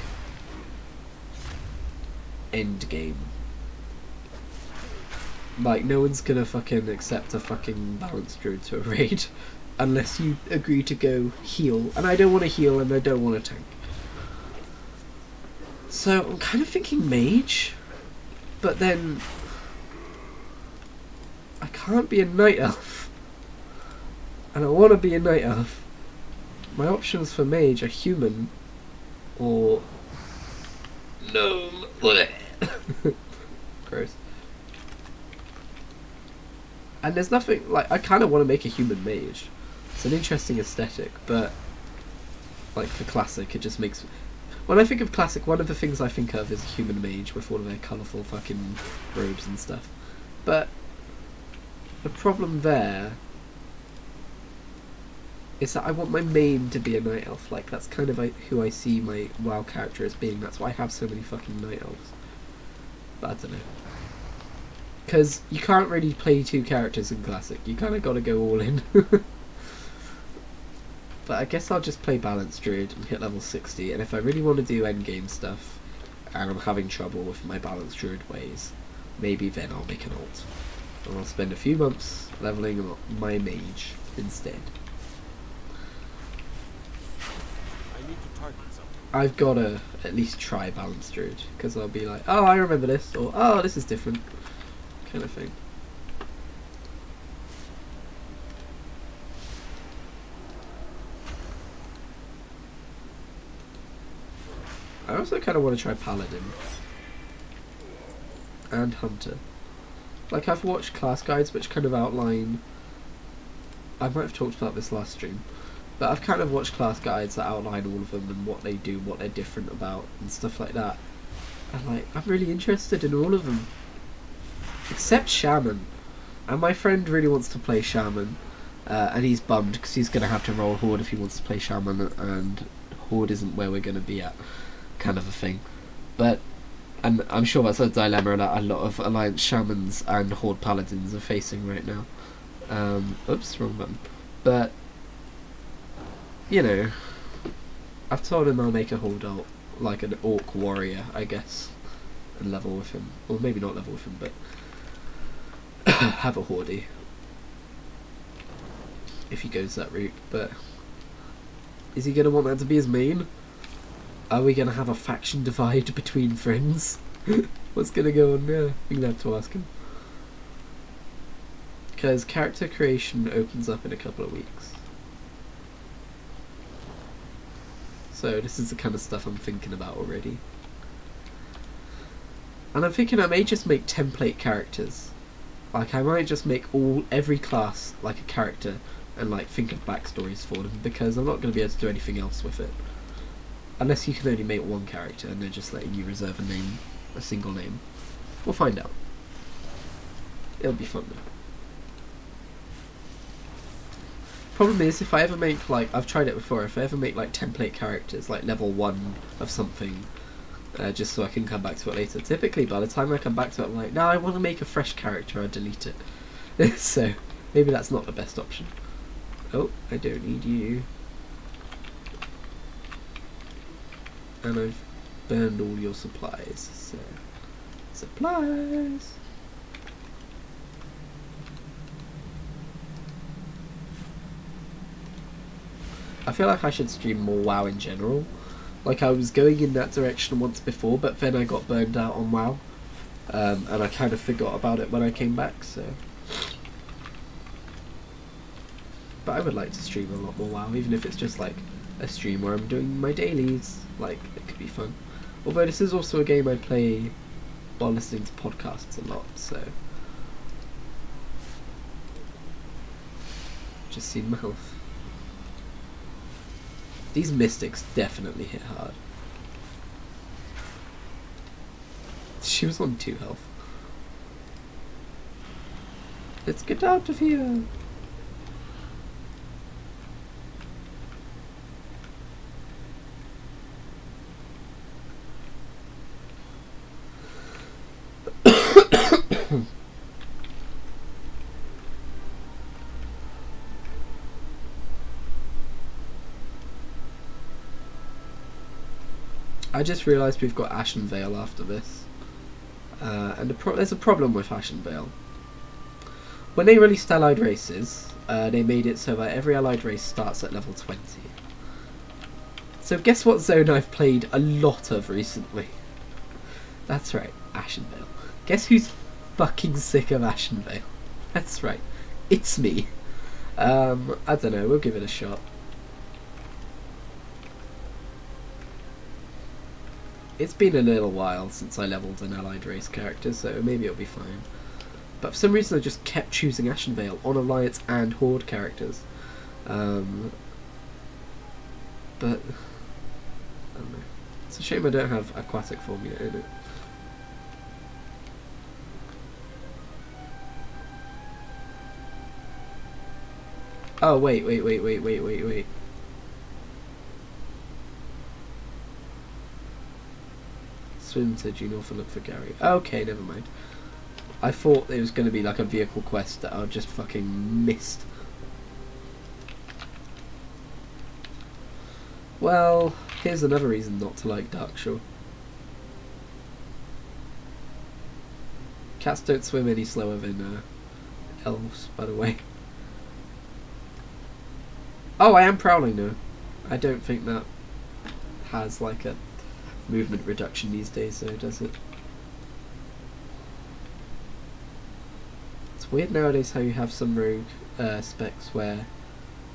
endgame. Like no one's gonna fucking accept a fucking balanced druid to a raid unless you agree to go heal. And I don't want to heal and I don't want to tank. So I'm kind of thinking mage, but then I can't be a night elf. And I want to be a night elf. My options for mage are human or gnome. Gross. And there's nothing like I kind of want to make a human mage. It's an interesting aesthetic, but like for classic, it just makes When I think of classic, one of the things I think of is a human mage with all of their colourful fucking robes and stuff. But the problem there is that I want my main to be a night elf. Like, that's kind of who I see my WoW character as being. That's why I have so many fucking night elves. But I don't know. Because you can't really play two characters in classic. You kind of got to go all in. But I guess I'll just play Balanced Druid and hit level 60, and if I really want to do endgame stuff, and I'm having trouble with my Balanced Druid ways, maybe then I'll make an alt. And I'll spend a few months leveling up my mage instead. I need to target something. I've got to at least try Balanced Druid, because I'll be like, oh, I remember this, or oh, this is different, kind of thing. I also kind of want to try Paladin and Hunter. Like, I've watched class guides which kind of outline... I might have talked about this last stream, but I've kind of watched class guides that outline all of them and what they do, what they're different about, and stuff like that. And like, I'm really interested in all of them. Except Shaman. And my friend really wants to play Shaman, and he's bummed because he's going to have to roll Horde if he wants to play Shaman, and Horde isn't where we're going to be at. Kind of a thing. But and I'm sure that's a dilemma that a lot of Alliance Shamans and Horde Paladins are facing right now. Oops, wrong button. But you know, I've told him I'll make a Horde alt, like an Orc Warrior, I guess, and level with him. Or maybe not level with him, but have a Horde if he goes that route. But is he going to want that to be his main? Are we going to have a faction divide between friends? What's going to go on there? We're going to have to ask him. Because character creation opens up in a couple of weeks. So this is the kind of stuff I'm thinking about already. And I'm thinking I may just make template characters. Like, I might just make every class like a character and like think of backstories for them, because I'm not going to be able to do anything else with it. Unless you can only make one character and they're just letting you reserve a name, a single name. We'll find out. It'll be fun though. Problem is, if I ever make, like, I've tried it before, if I ever make like template characters, like level 1 of something, just so I can come back to it later, typically by the time I come back to it I'm like, no, I want to make a fresh character, I delete it. So, maybe that's not the best option. Oh, I don't need you. And I've burned all your supplies, so... Supplies! I feel like I should stream more WoW in general. Like, I was going in that direction once before, but then I got burned out on WoW. And I kind of forgot about it when I came back, so... But I would like to stream a lot more WoW, even if it's just like a stream where I'm doing my dailies. Like, it could be fun. Although this is also a game I play while listening to podcasts a lot, so... Just seen my health. These mystics definitely hit hard. She was on 2 health. Let's get out of here! I just realised we've got Ashen Vale after this. And there's a problem with Ashen Vale. When they released Allied Races, they made it so that every Allied race starts at level 20. So guess what zone I've played a lot of recently? That's right, Ashen Vale. Guess who's fucking sick of Ashen Vale? That's right, it's me. I don't know, we'll give it a shot. It's been a little while since I leveled an Allied race character, so maybe it'll be fine. But for some reason I just kept choosing Ashen Vale on Alliance and Horde characters. But I don't know. It's a shame I don't have aquatic formula in it. Oh, wait. Swim to due north and look for Gary. Okay, never mind. I thought it was going to be like a vehicle quest that I just fucking missed. Well, here's another reason not to like Darkshore. Cats don't swim any slower than elves, by the way. Oh, I am prowling now. I don't think that has like a movement reduction these days, so does it? It's weird nowadays how you have some rogue specs where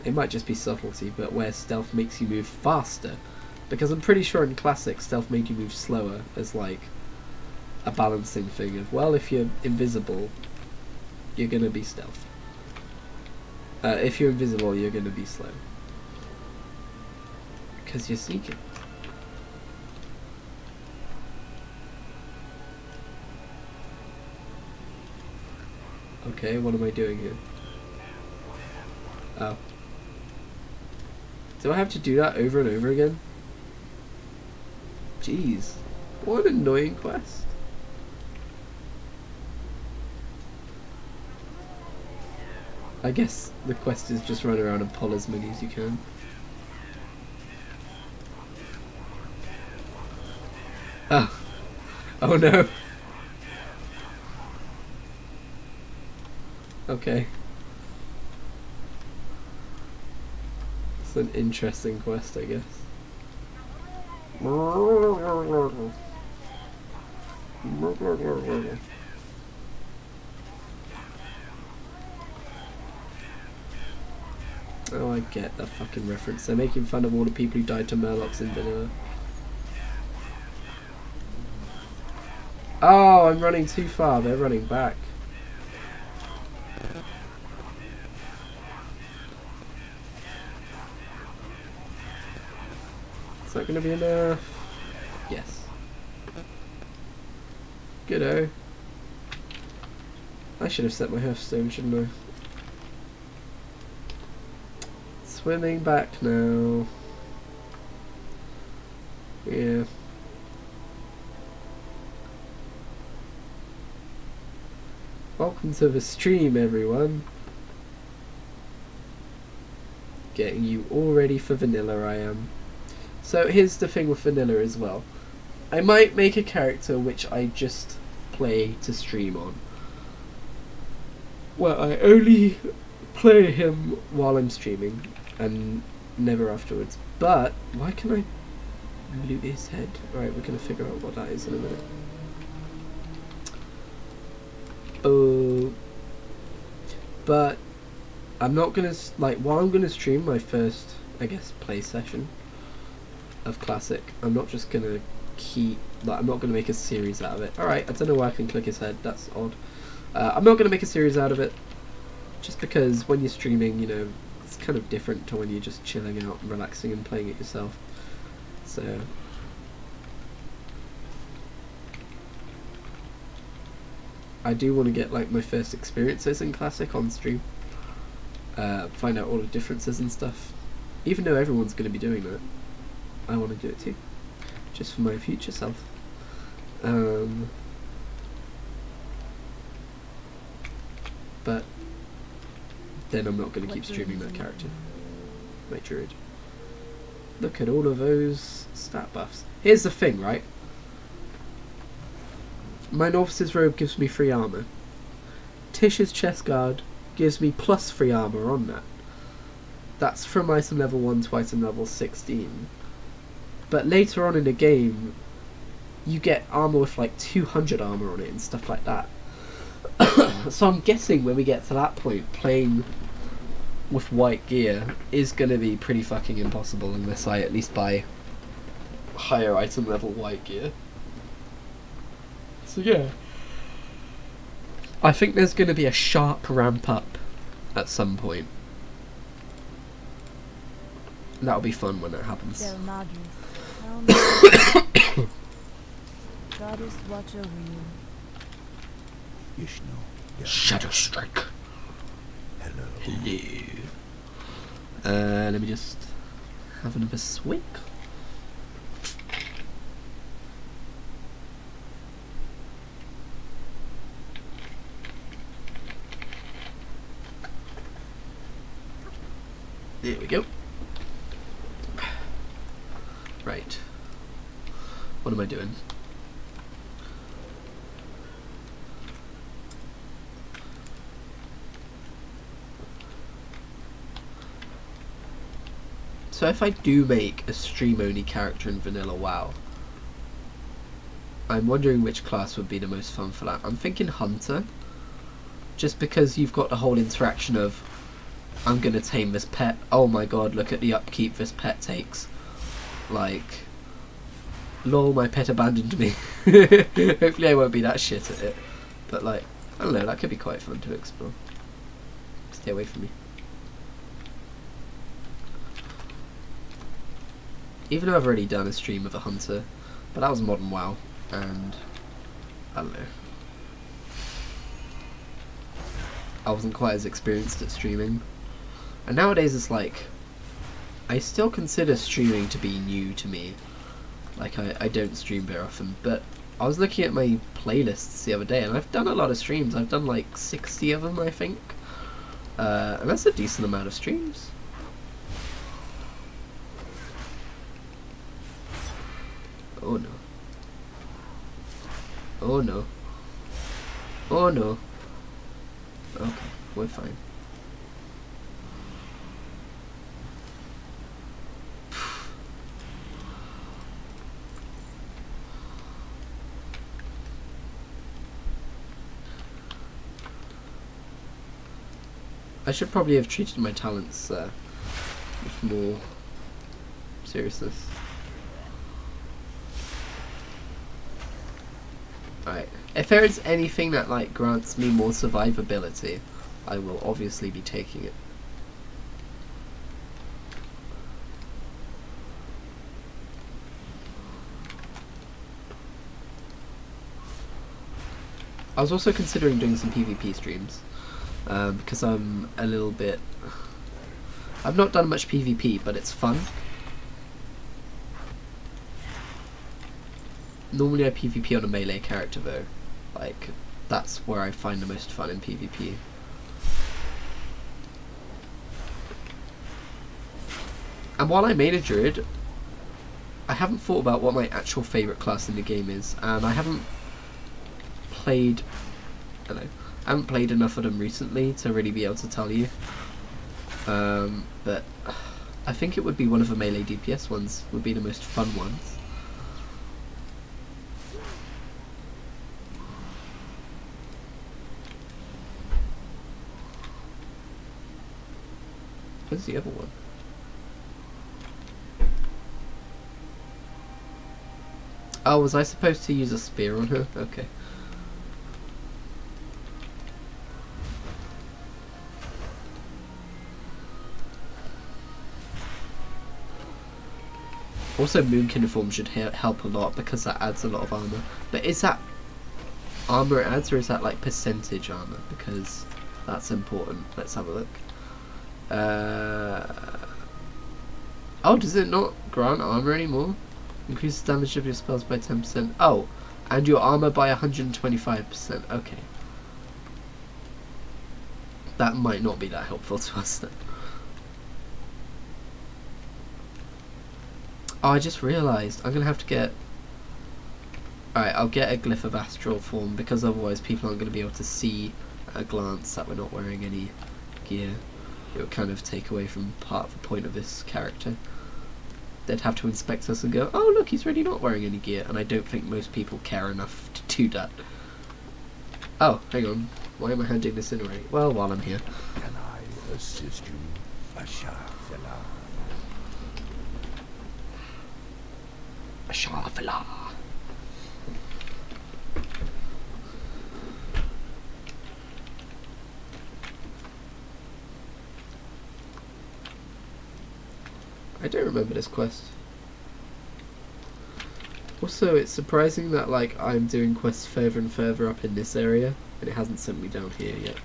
it might just be subtlety, but where stealth makes you move faster. Because I'm pretty sure in Classic, stealth made you move slower as like a balancing thing of, well, if you're invisible, you're gonna be stealth. If you're invisible, you're gonna be slow. Because you're sneaking. Okay, what am I doing here? Oh. Do I have to do that over and over again? Jeez. What an annoying quest. I guess the quest is just run around and pull as many as you can. Oh. Oh no. Okay. It's an interesting quest, I guess. Oh, I get that fucking reference. They're making fun of all the people who died to Murlocs in vanilla. Oh, I'm running too far. They're running back. Is that going to be enough? Yes. Good-o. I should have set my Hearthstone, shouldn't I? Swimming back now. Yeah. Welcome to the stream, everyone. Getting you all ready for vanilla, I am. So here's the thing with vanilla as well. I might make a character which I just play to stream on. Well, I only play him while I'm streaming and never afterwards. But why can I loot his head? Alright, we're gonna figure out what that is in a minute. Oh, but I'm not gonna while I'm gonna stream my first, I guess, play session of Classic. I'm not just gonna I'm not gonna make a series out of it. Alright, I don't know why I can click his head. That's odd. I'm not gonna make a series out of it, just because when you're streaming, you know, it's kind of different to when you're just chilling out and relaxing and playing it yourself. So. I do want to get like my first experiences in Classic on stream. Find out all the differences and stuff. Even though everyone's going to be doing that, I want to do it too. Just for my future self. But then I'm not going to keep streaming that character. My druid. Look at all of those stat buffs. Here's the thing, right? My Novice's robe gives me free armour. Tish's chest guard gives me plus free armour on that. That's from item level 1 to item level 16. But later on in the game, you get armour with like 200 armour on it and stuff like that. So I'm guessing when we get to that point, playing with white gear is going to be pretty fucking impossible unless I at least buy higher item level white gear. So yeah, I think there's going to be a sharp ramp up at some point. That'll be fun when it happens. Calm down. Goddess watch over you. Ishno. Shadow Strike. Hello. Hello. Let me just have another swig. There we go. Right. What am I doing? So if I do make a stream-only character in vanilla WoW, I'm wondering which class would be the most fun for that. I'm thinking Hunter, just because you've got the whole interaction of, I'm going to tame this pet, oh my god, look at the upkeep this pet takes. Like, lol, my pet abandoned me. Hopefully I won't be that shit at it. But like, I don't know, that could be quite fun to explore. Stay away from me. Even though I've already done a stream of a hunter, but that was modern WoW, and I don't know. I wasn't quite as experienced at streaming. And nowadays it's like, I still consider streaming to be new to me. Like I don't stream very often, but I was looking at my playlists the other day and I've done a lot of streams. I've done like 60 of them, I think. And that's a decent amount of streams. Oh no. Oh no. Oh no. Okay, we're fine. I should probably have treated my talents with more seriousness. Alright, if there is anything that like grants me more survivability, I will obviously be taking it. I was also considering doing some PvP streams, because I'm a little bit... I've not done much PvP, but it's fun. Normally I PvP on a melee character though, like, that's where I find the most fun in PvP. And while I made a druid, I haven't thought about what my actual favourite class in the game is, and I haven't played, I don't know, I haven't played enough of them recently to really be able to tell you. But I think it would be one of the melee DPS ones, would be the most fun ones. Where's the other one? Oh, was I supposed to use a spear on her? Okay. Also, Moonkin form should help a lot because that adds a lot of armor. But is that armor it adds, or is that like percentage armor? Because that's important. Let's have a look. Oh, does it not grant armor anymore? Increases damage of your spells by 10%. Oh, and your armor by 125%. Okay. That might not be that helpful to us then. Oh, I just realised I'm going to have to get... Alright, I'll get a glyph of astral form, because otherwise people aren't going to be able to see at a glance that we're not wearing any gear. It would kind of take away from part of the point of this character. They'd have to inspect us and go, oh look, he's really not wearing any gear, and I don't think most people care enough to do that. Oh, hang on. Why am I handing this in already? Well, while I'm here. Can I assist you, Ashafela? Ashafala. I don't remember this quest. Also, it's surprising that like I'm doing quests further and further up in this area, and it hasn't sent me down here yet.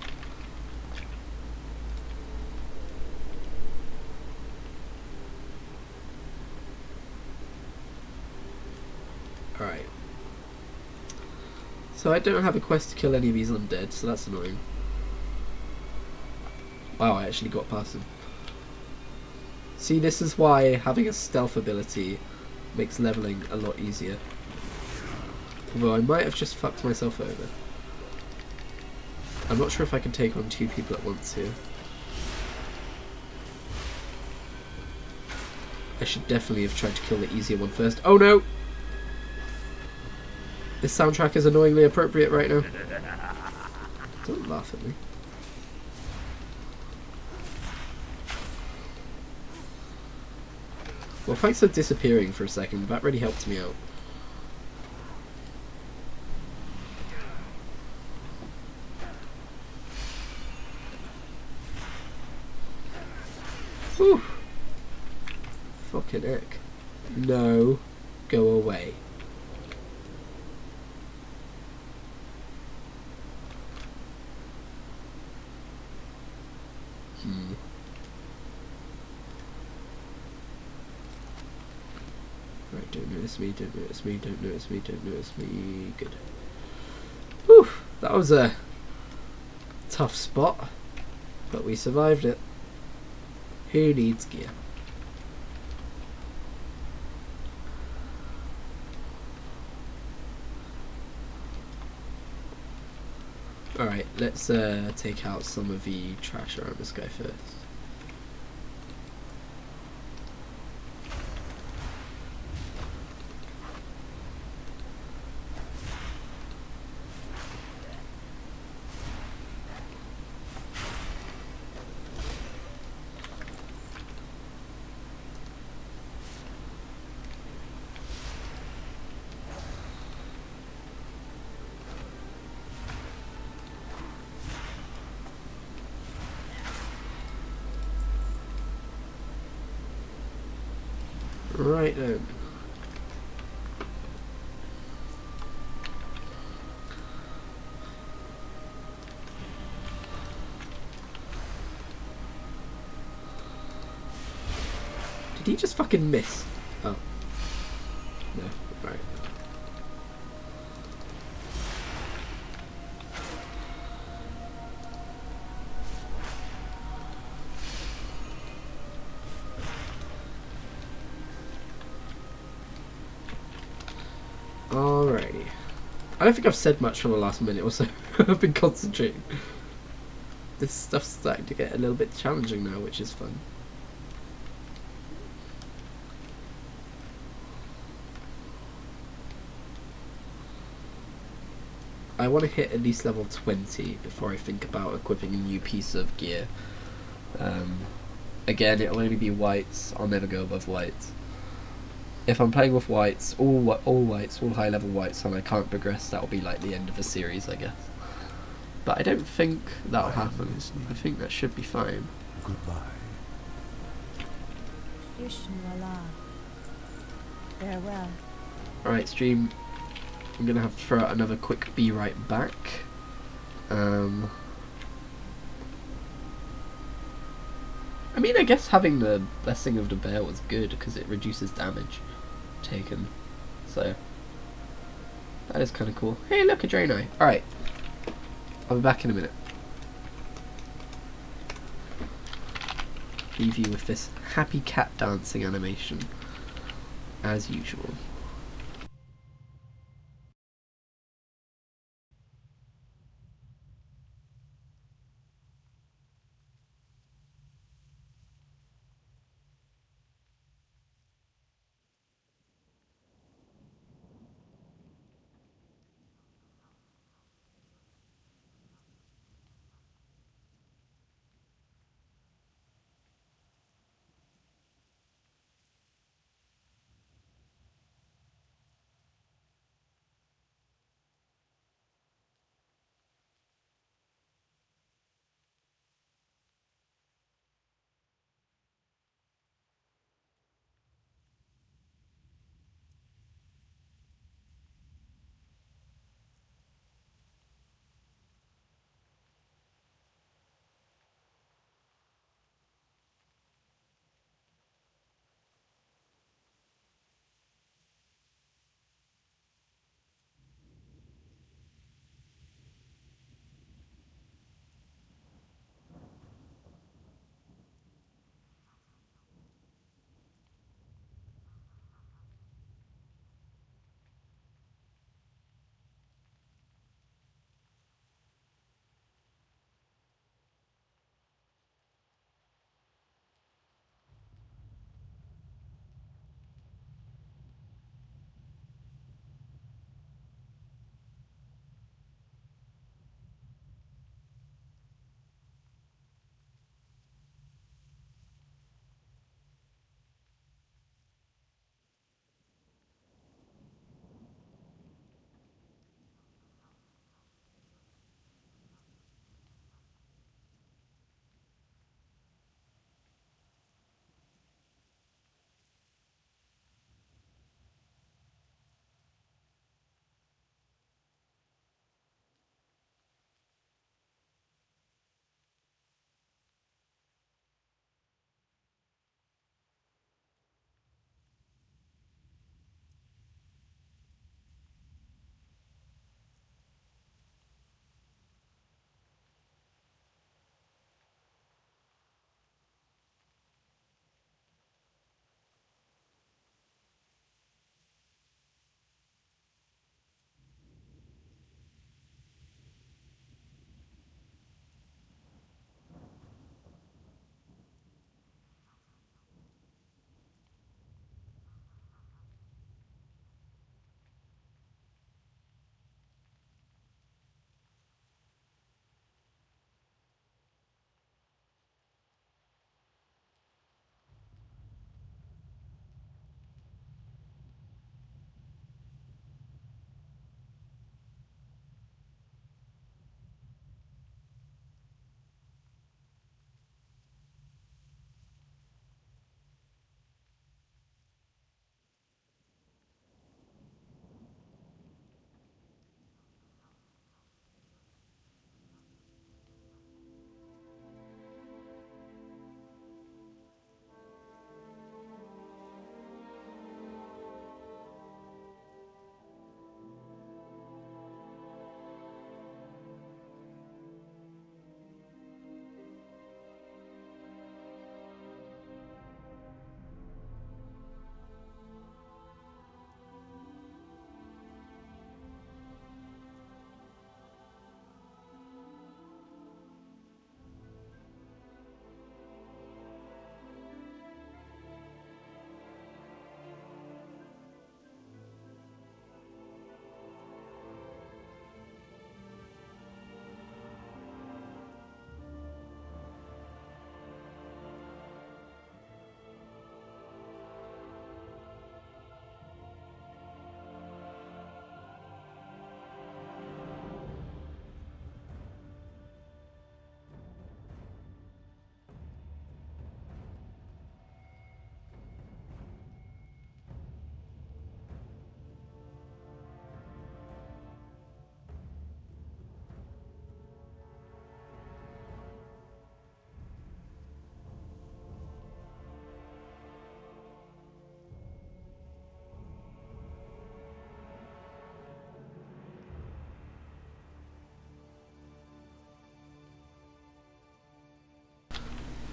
Alright. So I don't have a quest to kill any of these undead, so that's annoying. Wow, I actually got past them. See, this is why having a stealth ability makes leveling a lot easier. Although I might have just fucked myself over. I'm not sure if I can take on 2 people at once here. I should definitely have tried to kill the easier one first. Oh no! This soundtrack is annoyingly appropriate right now. Don't laugh at me. Well, thanks for disappearing for a second. That really helped me out. Whew. Fucking heck. No. Go away. Right, don't notice me, don't notice me, don't notice me, don't notice me. Good. Whew. That was a tough spot. But we survived it. Who needs gear? Alright, let's take out some of the trash around this guy first. Right then. Did he just fucking miss? Oh. No. Right. Alrighty. I don't think I've said much for the last minute or so. I've been concentrating. This stuff's starting to get a little bit challenging now, which is fun. I want to hit at least level 20 before I think about equipping a new piece of gear. Again, it'll only be whites. I'll never go above whites. If I'm playing with whites, all whites, all high level whites, and I can't progress, that'll be like the end of the series, I guess. But I don't think that'll happen. I think that should be fine. Goodbye. Ishnuala. Farewell. Alright, stream. I'm gonna have to throw out another quick be right back. I mean, I guess having the Blessing of the Bear was good because it reduces damage taken. So, that is kind of cool. Hey, look, a Draenei. Alright. I'll be back in a minute. Leave you with this happy cat dancing animation, as usual.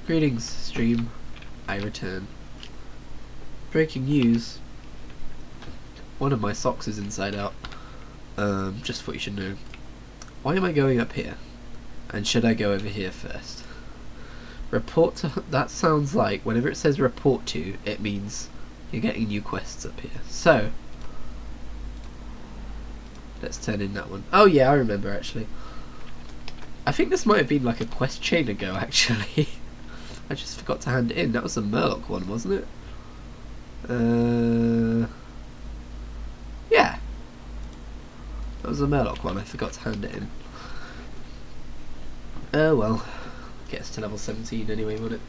Greetings, stream. I return. Breaking news. One of my socks is inside out. Just thought you should know. Why am I going up here? And should I go over here first? Report to... That sounds like, whenever it says report to, it means you're getting new quests up here. So, let's turn in that one. Oh yeah, I remember actually. I think this might have been like a quest chain ago actually. I just forgot to hand it in. That was the Murloc one, wasn't it? Yeah. That was the Murloc one. I forgot to hand it in. Oh well. Get us to level 17 anyway, won't it?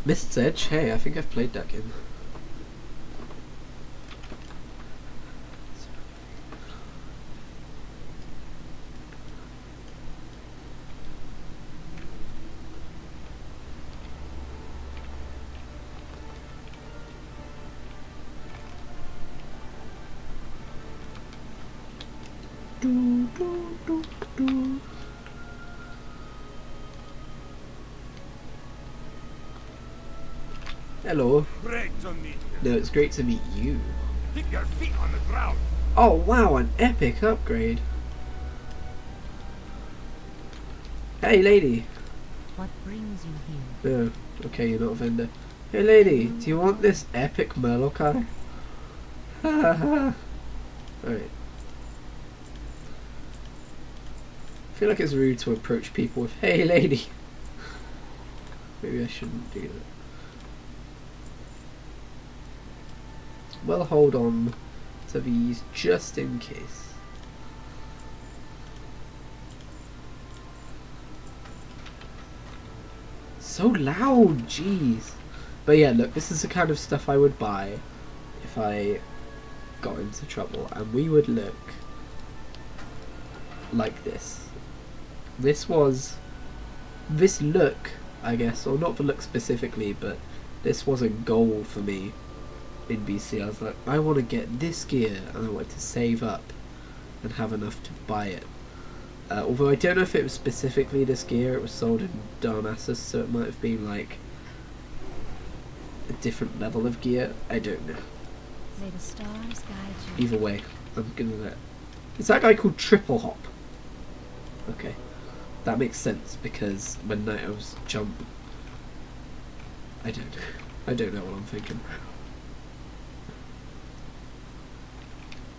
Mist's Edge? Hey, I think I've played that game. Hello. Great to meet No, it's great to meet you. Keep your feet on the ground. Oh wow, an epic upgrade. Hey lady. What brings you here? Oh, okay, you're not a vendor. Hey lady, do you want this epic Murloc eye? Ha ha ha. Alright. I feel like it's rude to approach people with, hey lady. Maybe I shouldn't do that. Well, hold on to these just in case. So loud, jeez. But yeah, look, this is the kind of stuff I would buy if I got into trouble, and we would look like this. This look, I guess, or not the look specifically, but this was a goal for me in BC. I was like, I want to get this gear, and I wanted to save up and have enough to buy it. Although I don't know if it was specifically this gear, it was sold in Darkshore, so it might have been like a different level of gear. I don't know. May the stars guide you. Either way, I'm gonna let... Is that guy called Triple Hop? Okay. That makes sense, because when Night Elves jump... I don't know. I don't know what I'm thinking.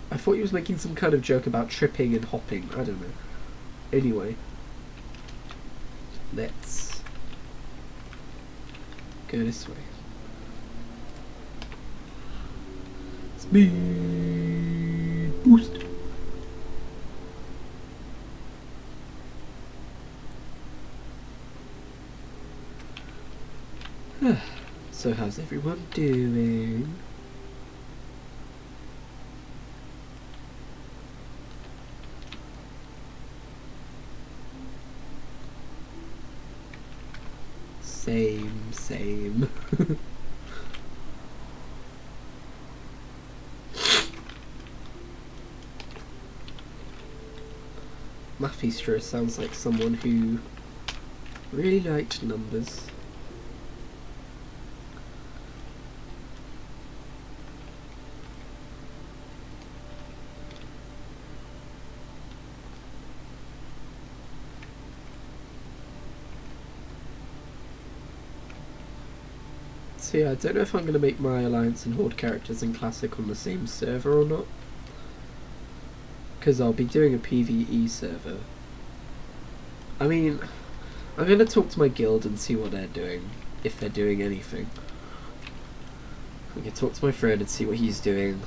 I thought he was making some kind of joke about tripping and hopping. I don't know. Anyway. Let's go this way. Speed boost. So how's everyone doing? Same. Mathestra sounds like someone who really liked numbers. So yeah, I don't know if I'm going to make my Alliance and Horde characters in Classic on the same server or not. Because I'll be doing a PvE server. I mean, I'm going to talk to my guild and see what they're doing, if they're doing anything. I can talk to my friend and see what he's doing.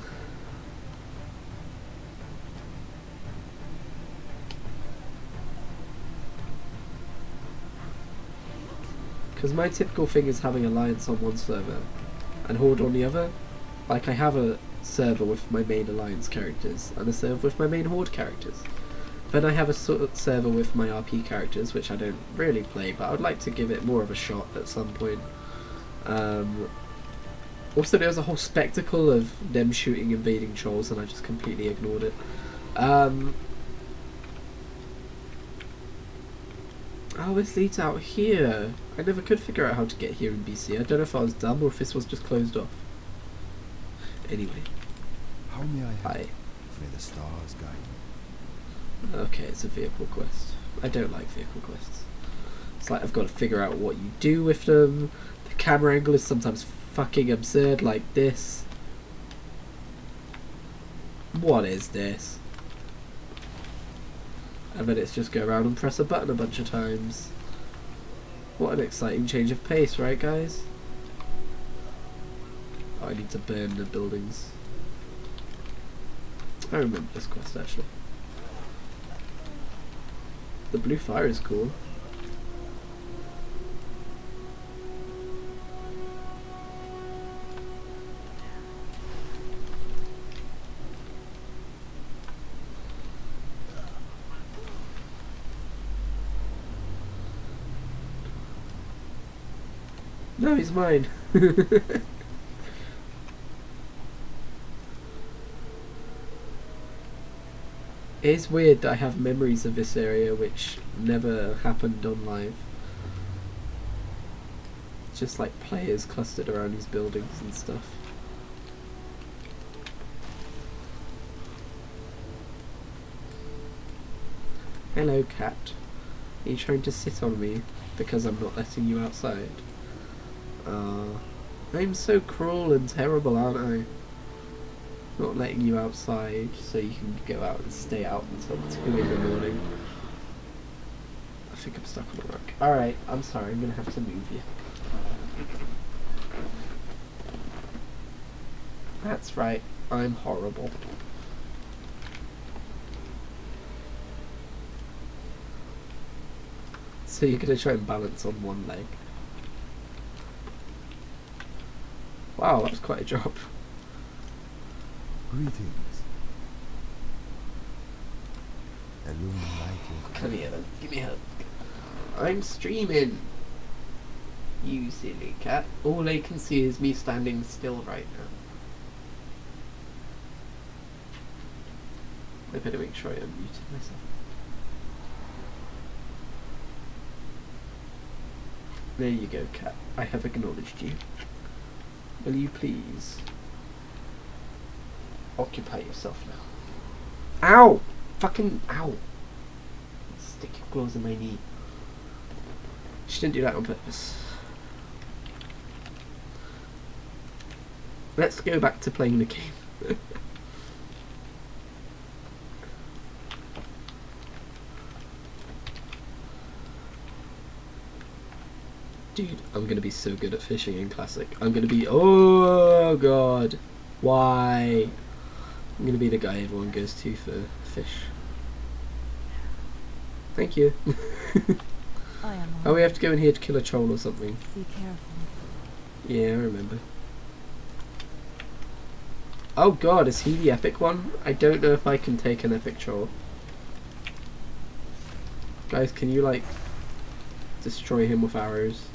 Because my typical thing is having Alliance on one server and Horde on the other. Like, I have a server with my main Alliance characters and a server with my main Horde characters. Then I have a server with my RP characters, which I don't really play, but I would like to give it more of a shot at some point. Also, there was a whole spectacle of them shooting invading trolls, and I just completely ignored it. Oh, this leads out here. I never could figure out how to get here in BC. I don't know if I was dumb or if this was just closed off. Anyway. How may I help? Hi. May the stars guide you. Okay, it's a vehicle quest. I don't like vehicle quests. It's like I've got to figure out what you do with them. The camera angle is sometimes fucking absurd, like this. What is this? And then it's just go around and press a button a bunch of times. What an exciting change of pace, right guys? Oh, I need to burn the buildings. I remember this quest actually. The blue fire is cool. No, he's mine. It's weird that I have memories of this area which never happened on live. It's just like players clustered around these buildings and stuff. Hello, cat. Are you trying to sit on me because I'm not letting you outside? I'm so cruel and terrible, aren't I? Not letting you outside so you can go out and stay out until 2 in the morning. I think I'm stuck on a rock. Alright, I'm sorry, I'm gonna have to move you. That's right, I'm horrible. So you're gonna try and balance on one leg. Wow, that was quite a drop. Greetings. Illuminate your Come here then, give me a hug. I'm streaming. You silly cat. All I can see is me standing still right now. I better make sure I unmuted myself. There you go, cat. I have acknowledged you. Will you please occupy yourself now? Ow! Fucking ow! Stick your claws in my knee. She didn't do that on purpose. Let's go back to playing the game. Dude, I'm gonna be so good at fishing in Classic. I'm gonna be... Oh god! Why? I'm gonna be the guy everyone goes to for fish. Thank you. I am Oh, we have to go in here to kill a troll or something. Be careful. Yeah, I remember. Oh god, is he the epic one? I don't know if I can take an epic troll. Guys, can you, like, destroy him with arrows?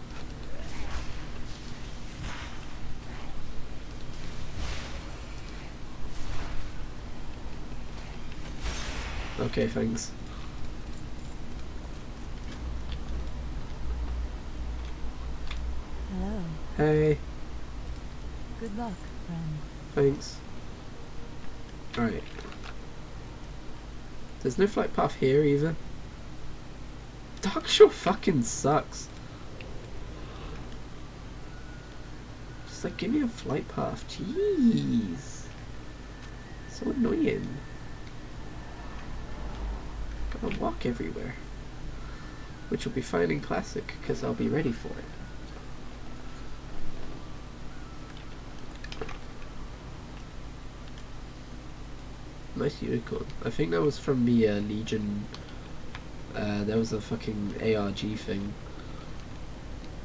Okay, thanks. Hello. Hey, Good luck, friend. thanks. Alright. There's no flight path here either. Darkshore fucking sucks. Just like, give me a flight path. Jeez. So annoying. Gotta walk everywhere. Which will be fine in Classic, because I'll be ready for it. Nice unicorn. I think that was from the Legion. There was a fucking ARG thing.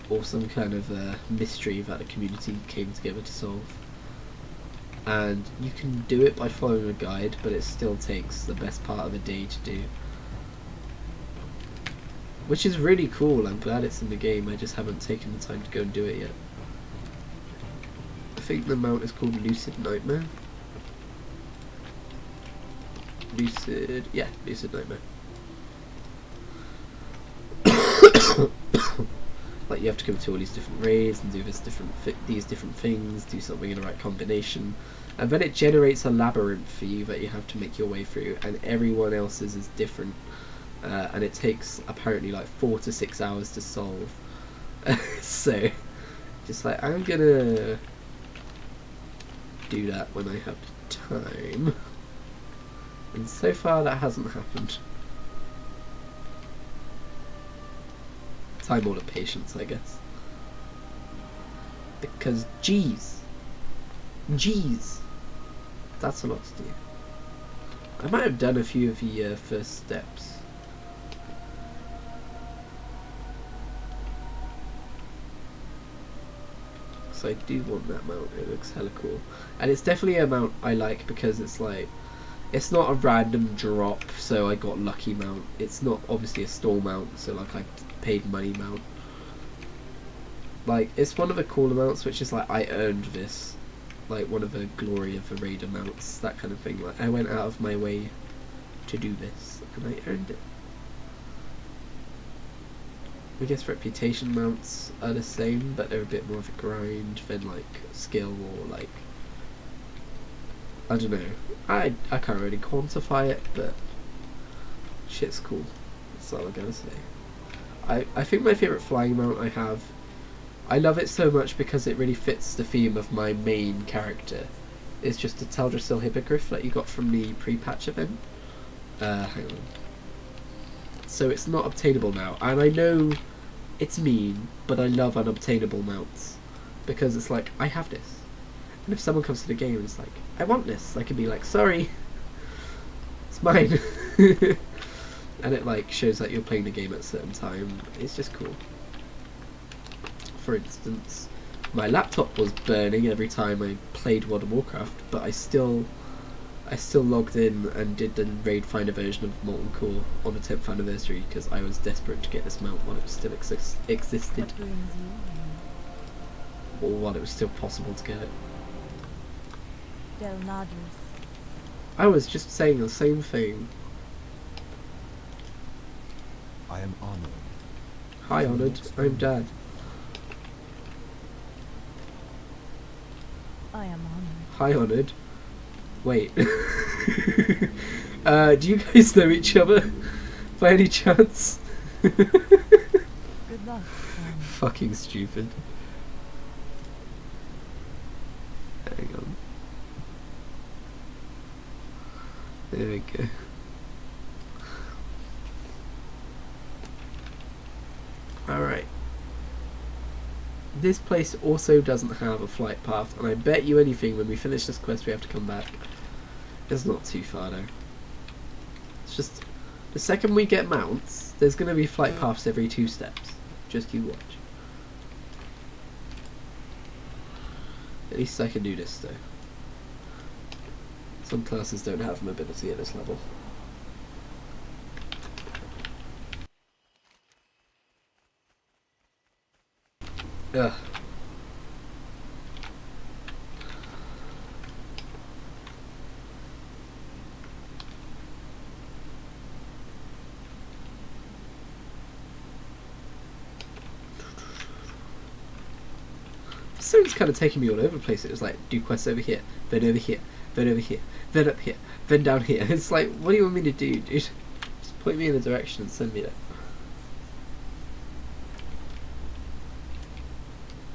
Or some kind of mystery that the community came together to solve. And you can do it by following a guide, but it still takes the best part of a day to do. Which is really cool. I'm glad it's in the game. I just haven't taken the time to go and do it yet. I think the mount is called Lucid Nightmare. Lucid Nightmare. Like you have to go to all these different raids and do these different things, do something in the right combination, and then it generates a labyrinth for you that you have to make your way through, and everyone else's is different, and it takes apparently like 4 to 6 hours to solve. So just like, I'm gonna do that when I have time, and so far that hasn't happened. Time or the patience, I guess, because jeez, that's a lot to do. I might have done a few of the first steps. So I do want that mount, it looks hella cool. And it's definitely a mount I like because it's like, it's not a random drop, so I got lucky mount. It's not obviously a store mount, so like I paid money mount. Like, it's one of the cooler mounts, which is like, I earned this. Like, one of the glory of the raider mounts, that kind of thing. Like, I went out of my way to do this, and I earned it. I guess reputation mounts are the same, but they're a bit more of a grind than like skill or like, I don't know. I can't really quantify it, but shit's cool. That's all I gotta say. I think my favourite flying mount I have, I love it so much because it really fits the theme of my main character. It's just a Teldrassil Hippogriff that you got from the pre-patch event. Hang on. So it's not obtainable now, and I know it's mean, but I love unobtainable mounts because it's like, I have this, and if someone comes to the game and it's like, I want this, I can be like, sorry, it's mine. And it like shows that you're playing the game at a certain time. It's just cool. For instance, my laptop was burning every time I played World of Warcraft, but I still logged in and did the raid finder version of Molten Core on the 10th anniversary because I was desperate to get this mount while it still existed, What brings you or while it was still possible to get it. Del Nadris. I was just saying the same thing. I am honored. Hi, Honoured. I'm Dad. I am honored. Hi, Honoured. Wait. Do you guys know each other by any chance? Good luck. Fucking stupid. Hang on. There we go. Alright. This place also doesn't have a flight path, and I bet you anything when we finish this quest we have to come back. It's not too far though. It's just, the second we get mounts, there's going to be flight paths every 2 steps. Just you watch. At least I can do this though. Some classes don't have mobility at this level. Ugh. This song's kind of taking me all over the place. It was like, do quests over here, then over here, then over here, then up here, then down here. It's like, what do you want me to do, dude? Just point me in a direction and send me there.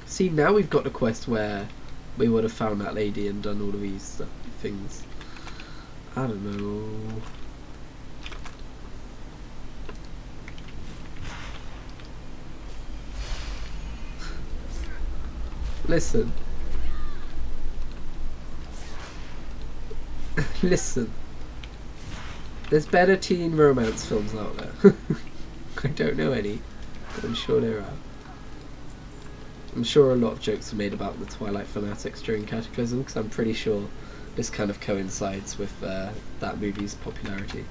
See, now we've got the quest where we would have found that lady and done all of these things. I don't know. Listen. Listen. There's better teen romance films out there. I don't know any, but I'm sure there are. I'm sure a lot of jokes were made about the Twilight fanatics during Cataclysm, because I'm pretty sure this kind of coincides with that movie's popularity.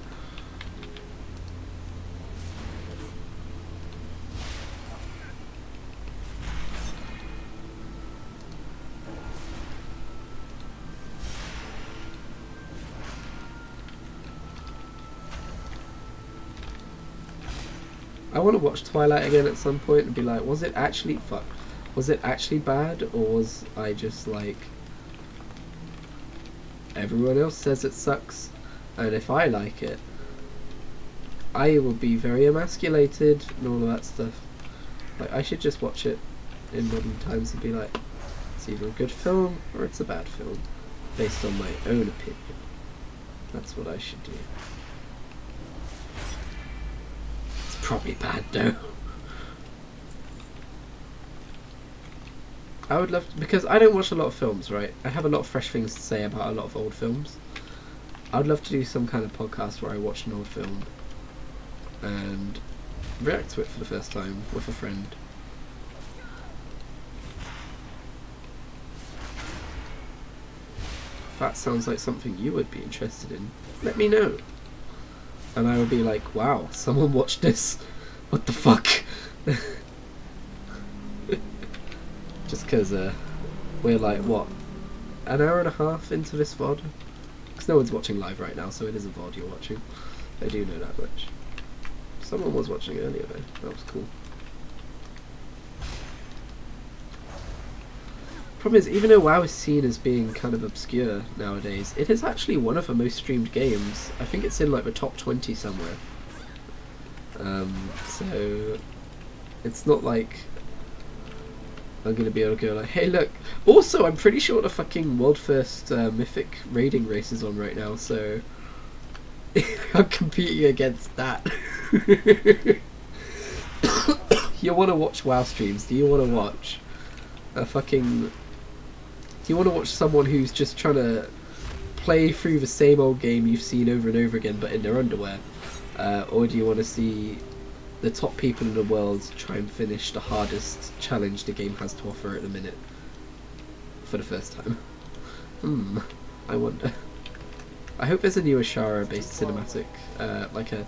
I want to watch Twilight again at some point and be like, was it actually bad, or was I just like, everyone else says it sucks, and if I like it, I will be very emasculated and all of that stuff. Like, I should just watch it in modern times and be like, it's either a good film or it's a bad film, based on my own opinion. That's what I should do. It's probably bad though. I would love to, because I don't watch a lot of films, right? I have a lot of fresh things to say about a lot of old films. I would love to do some kind of podcast where I watch an old film and react to it for the first time with a friend. If that sounds like something you would be interested in, let me know. And I would be like, wow, someone watched this. What the fuck? Just because we're like, what, an hour and a half into this VOD? Because no one's watching live right now, so it is a VOD you're watching. I do know that much. Someone was watching earlier though, that was cool. Problem is, even though WoW is seen as being kind of obscure nowadays, it is actually one of the most streamed games. I think it's in like the top 20 somewhere. So it's not like I'm going to be able to go like, hey look, also I'm pretty sure the fucking world first mythic raiding race is on right now, so I'm competing against that. You want to watch WoW streams? Do you want to watch a fucking... Do you want to watch someone who's just trying to play through the same old game you've seen over and over again but in their underwear? Or do you want to see the top people in the world try and finish the hardest challenge the game has to offer at the minute for the first time? I wonder. I hope there's a new Ashara based cinematic, like a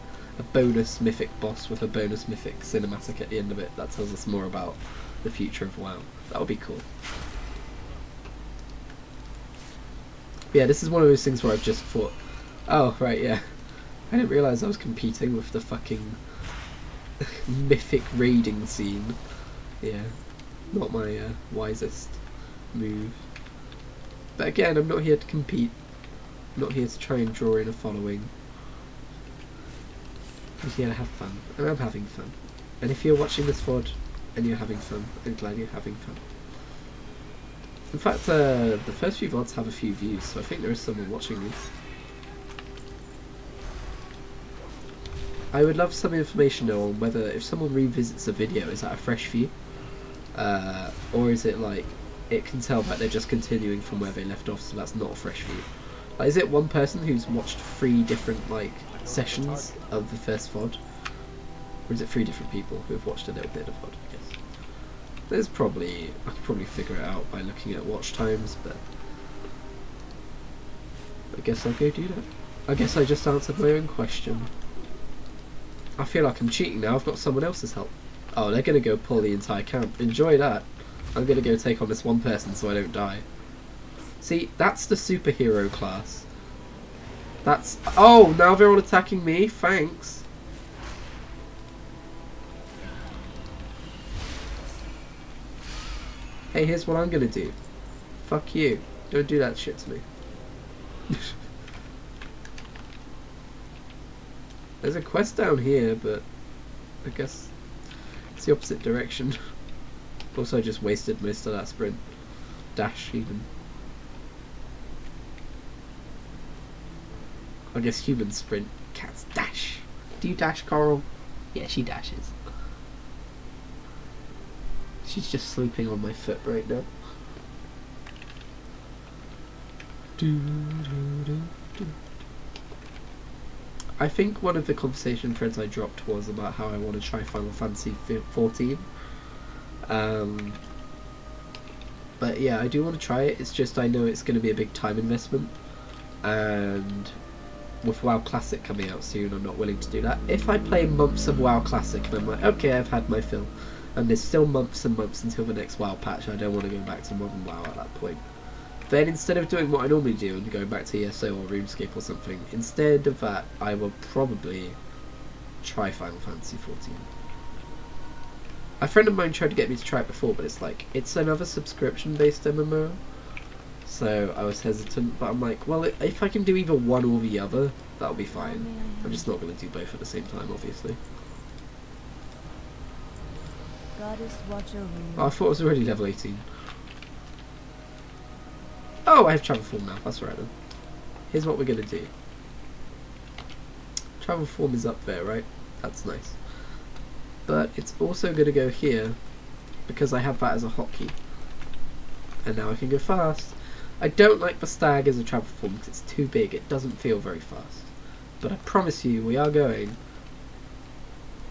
bonus mythic boss with a bonus mythic cinematic at the end of it that tells us more about the future of WoW. That would be cool. Yeah, this is one of those things where I've just thought, oh right, yeah, I didn't realise I was competing with the fucking mythic raiding scene. Yeah, not my wisest move. But again, I'm not here to compete. I'm not here to try and draw in a following. I'm here to have fun, and I'm having fun. And if you're watching this VOD and you're having fun, I'm glad you're having fun. In fact, the first few VODs have a few views, so I think there is someone watching these. I would love some information though on whether if someone revisits a video, is that a fresh view? Or is it like, it can tell that they're just continuing from where they left off, so that's not a fresh view? Like, is it one person who's watched 3 different like sessions of the first VOD? Or is it 3 different people who have watched a little bit of VOD, I guess? There's probably, I could probably figure it out by looking at watch times, but I guess I'll go do that. I guess I just answered my own question. I feel like I'm cheating now, I've got someone else's help. Oh, they're gonna go pull the entire camp. Enjoy that. I'm gonna go take on this one person so I don't die. See, that's the superhero class. That's... Oh, now they're all attacking me? Thanks. Hey, here's what I'm gonna do. Fuck you. Don't do that shit to me. There's a quest down here, but I guess it's the opposite direction. Also, I just wasted most of that sprint. Dash, even. I guess humans sprint. Cats dash. Do you dash, Coral? Yeah, she dashes. She's just sleeping on my foot right now. I think one of the conversation threads I dropped was about how I want to try Final Fantasy 14. But yeah, I do want to try it. It's just I know it's going to be a big time investment, and with WoW Classic coming out soon, I'm not willing to do that. If I play months of WoW Classic and I'm like, okay, I've had my fill, and there's still months and months until the next WoW patch, I don't want to go back to Modern WoW at that point. Then instead of doing what I normally do and going back to ESO or RuneScape or something, instead of that, I will probably try Final Fantasy 14. A friend of mine tried to get me to try it before, but it's like, it's another subscription-based MMO. So I was hesitant, but I'm like, well, if I can do either one or the other, that'll be fine. I'm just not going to do both at the same time, obviously. Goddess watch over you. Oh, I thought I was already level 18. Oh, I have travel form now. That's right then. Here's what we're going to do. Travel form is up there, right? That's nice. But it's also going to go here because I have that as a hotkey. And now I can go fast. I don't like the stag as a travel form because it's too big. It doesn't feel very fast. But I promise you, we are going.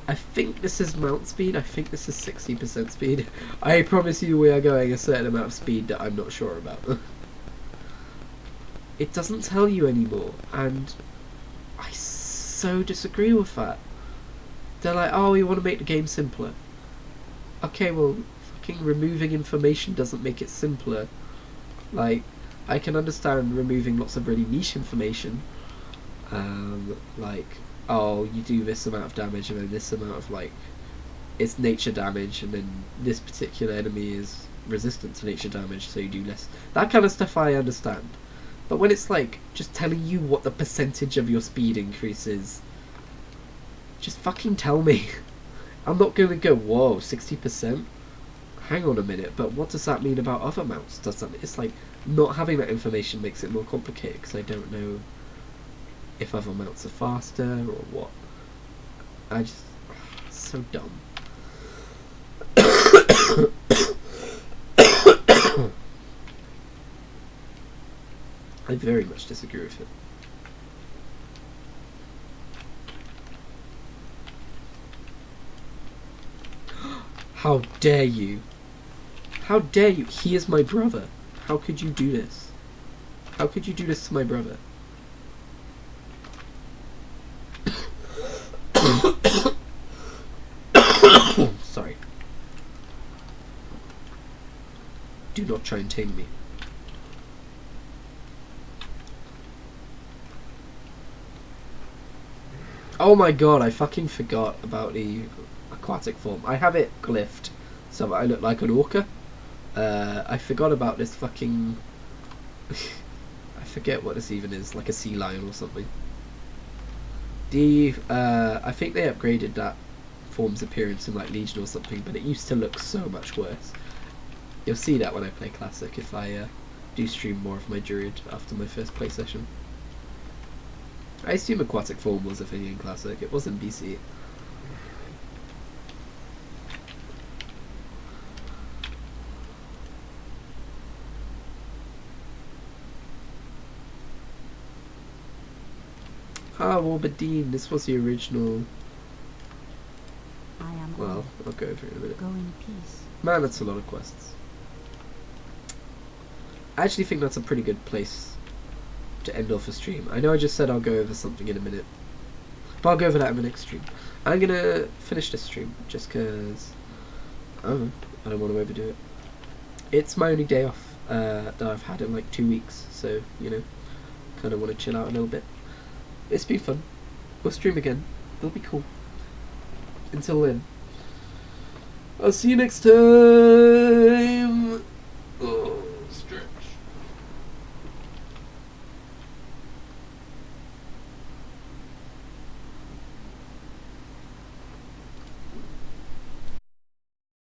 I think this is mount speed. I think this is 60% speed. I promise you we are going a certain amount of speed that I'm not sure about. It doesn't tell you anymore. And I so disagree with that. They're like, oh, we want to make the game simpler. Okay, well, fucking removing information doesn't make it simpler. Like, I can understand removing lots of really niche information. Like, oh, you do this amount of damage and then this amount of, like, it's nature damage and then this particular enemy is resistant to nature damage, so you do less. That kind of stuff I understand. But when it's, like, just telling you what the percentage of your speed increase is, just fucking tell me. I'm not going to go, whoa, 60%? Hang on a minute, but what does that mean about other mounts? Does that, it's like, not having that information makes it more complicated, because I don't know if other mounts are faster or what. I just, it's so dumb. I very much disagree with it. How dare you? How dare you? He is my brother. How could you do this? How could you do this to my brother? Sorry. Do not try and tame me. Oh my god, I fucking forgot about the aquatic form. I have it glyphed so that I look like an orca. I forgot about this fucking... I forget what this even is, like a sea lion or something. I think they upgraded that form's appearance in like Legion or something, but it used to look so much worse. You'll see that when I play Classic if I do stream more of my Druid after my first play session. I assume aquatic form was a thing in Classic, it wasn't BC. Ah, Warbadine, this was the original. I am Well, I'll go over it in a minute. go in peace. Man, that's a lot of quests. I actually think that's a pretty good place to end off a stream. I know I just said I'll go over something in a minute, but I'll go over that in the next stream. I'm gonna finish this stream just because I don't want to overdo it. It's my only day off that I've had in like 2 weeks, so you know, kind of want to chill out a little bit. It's been fun. We'll stream again. It'll be cool. Until then, I'll see you next time.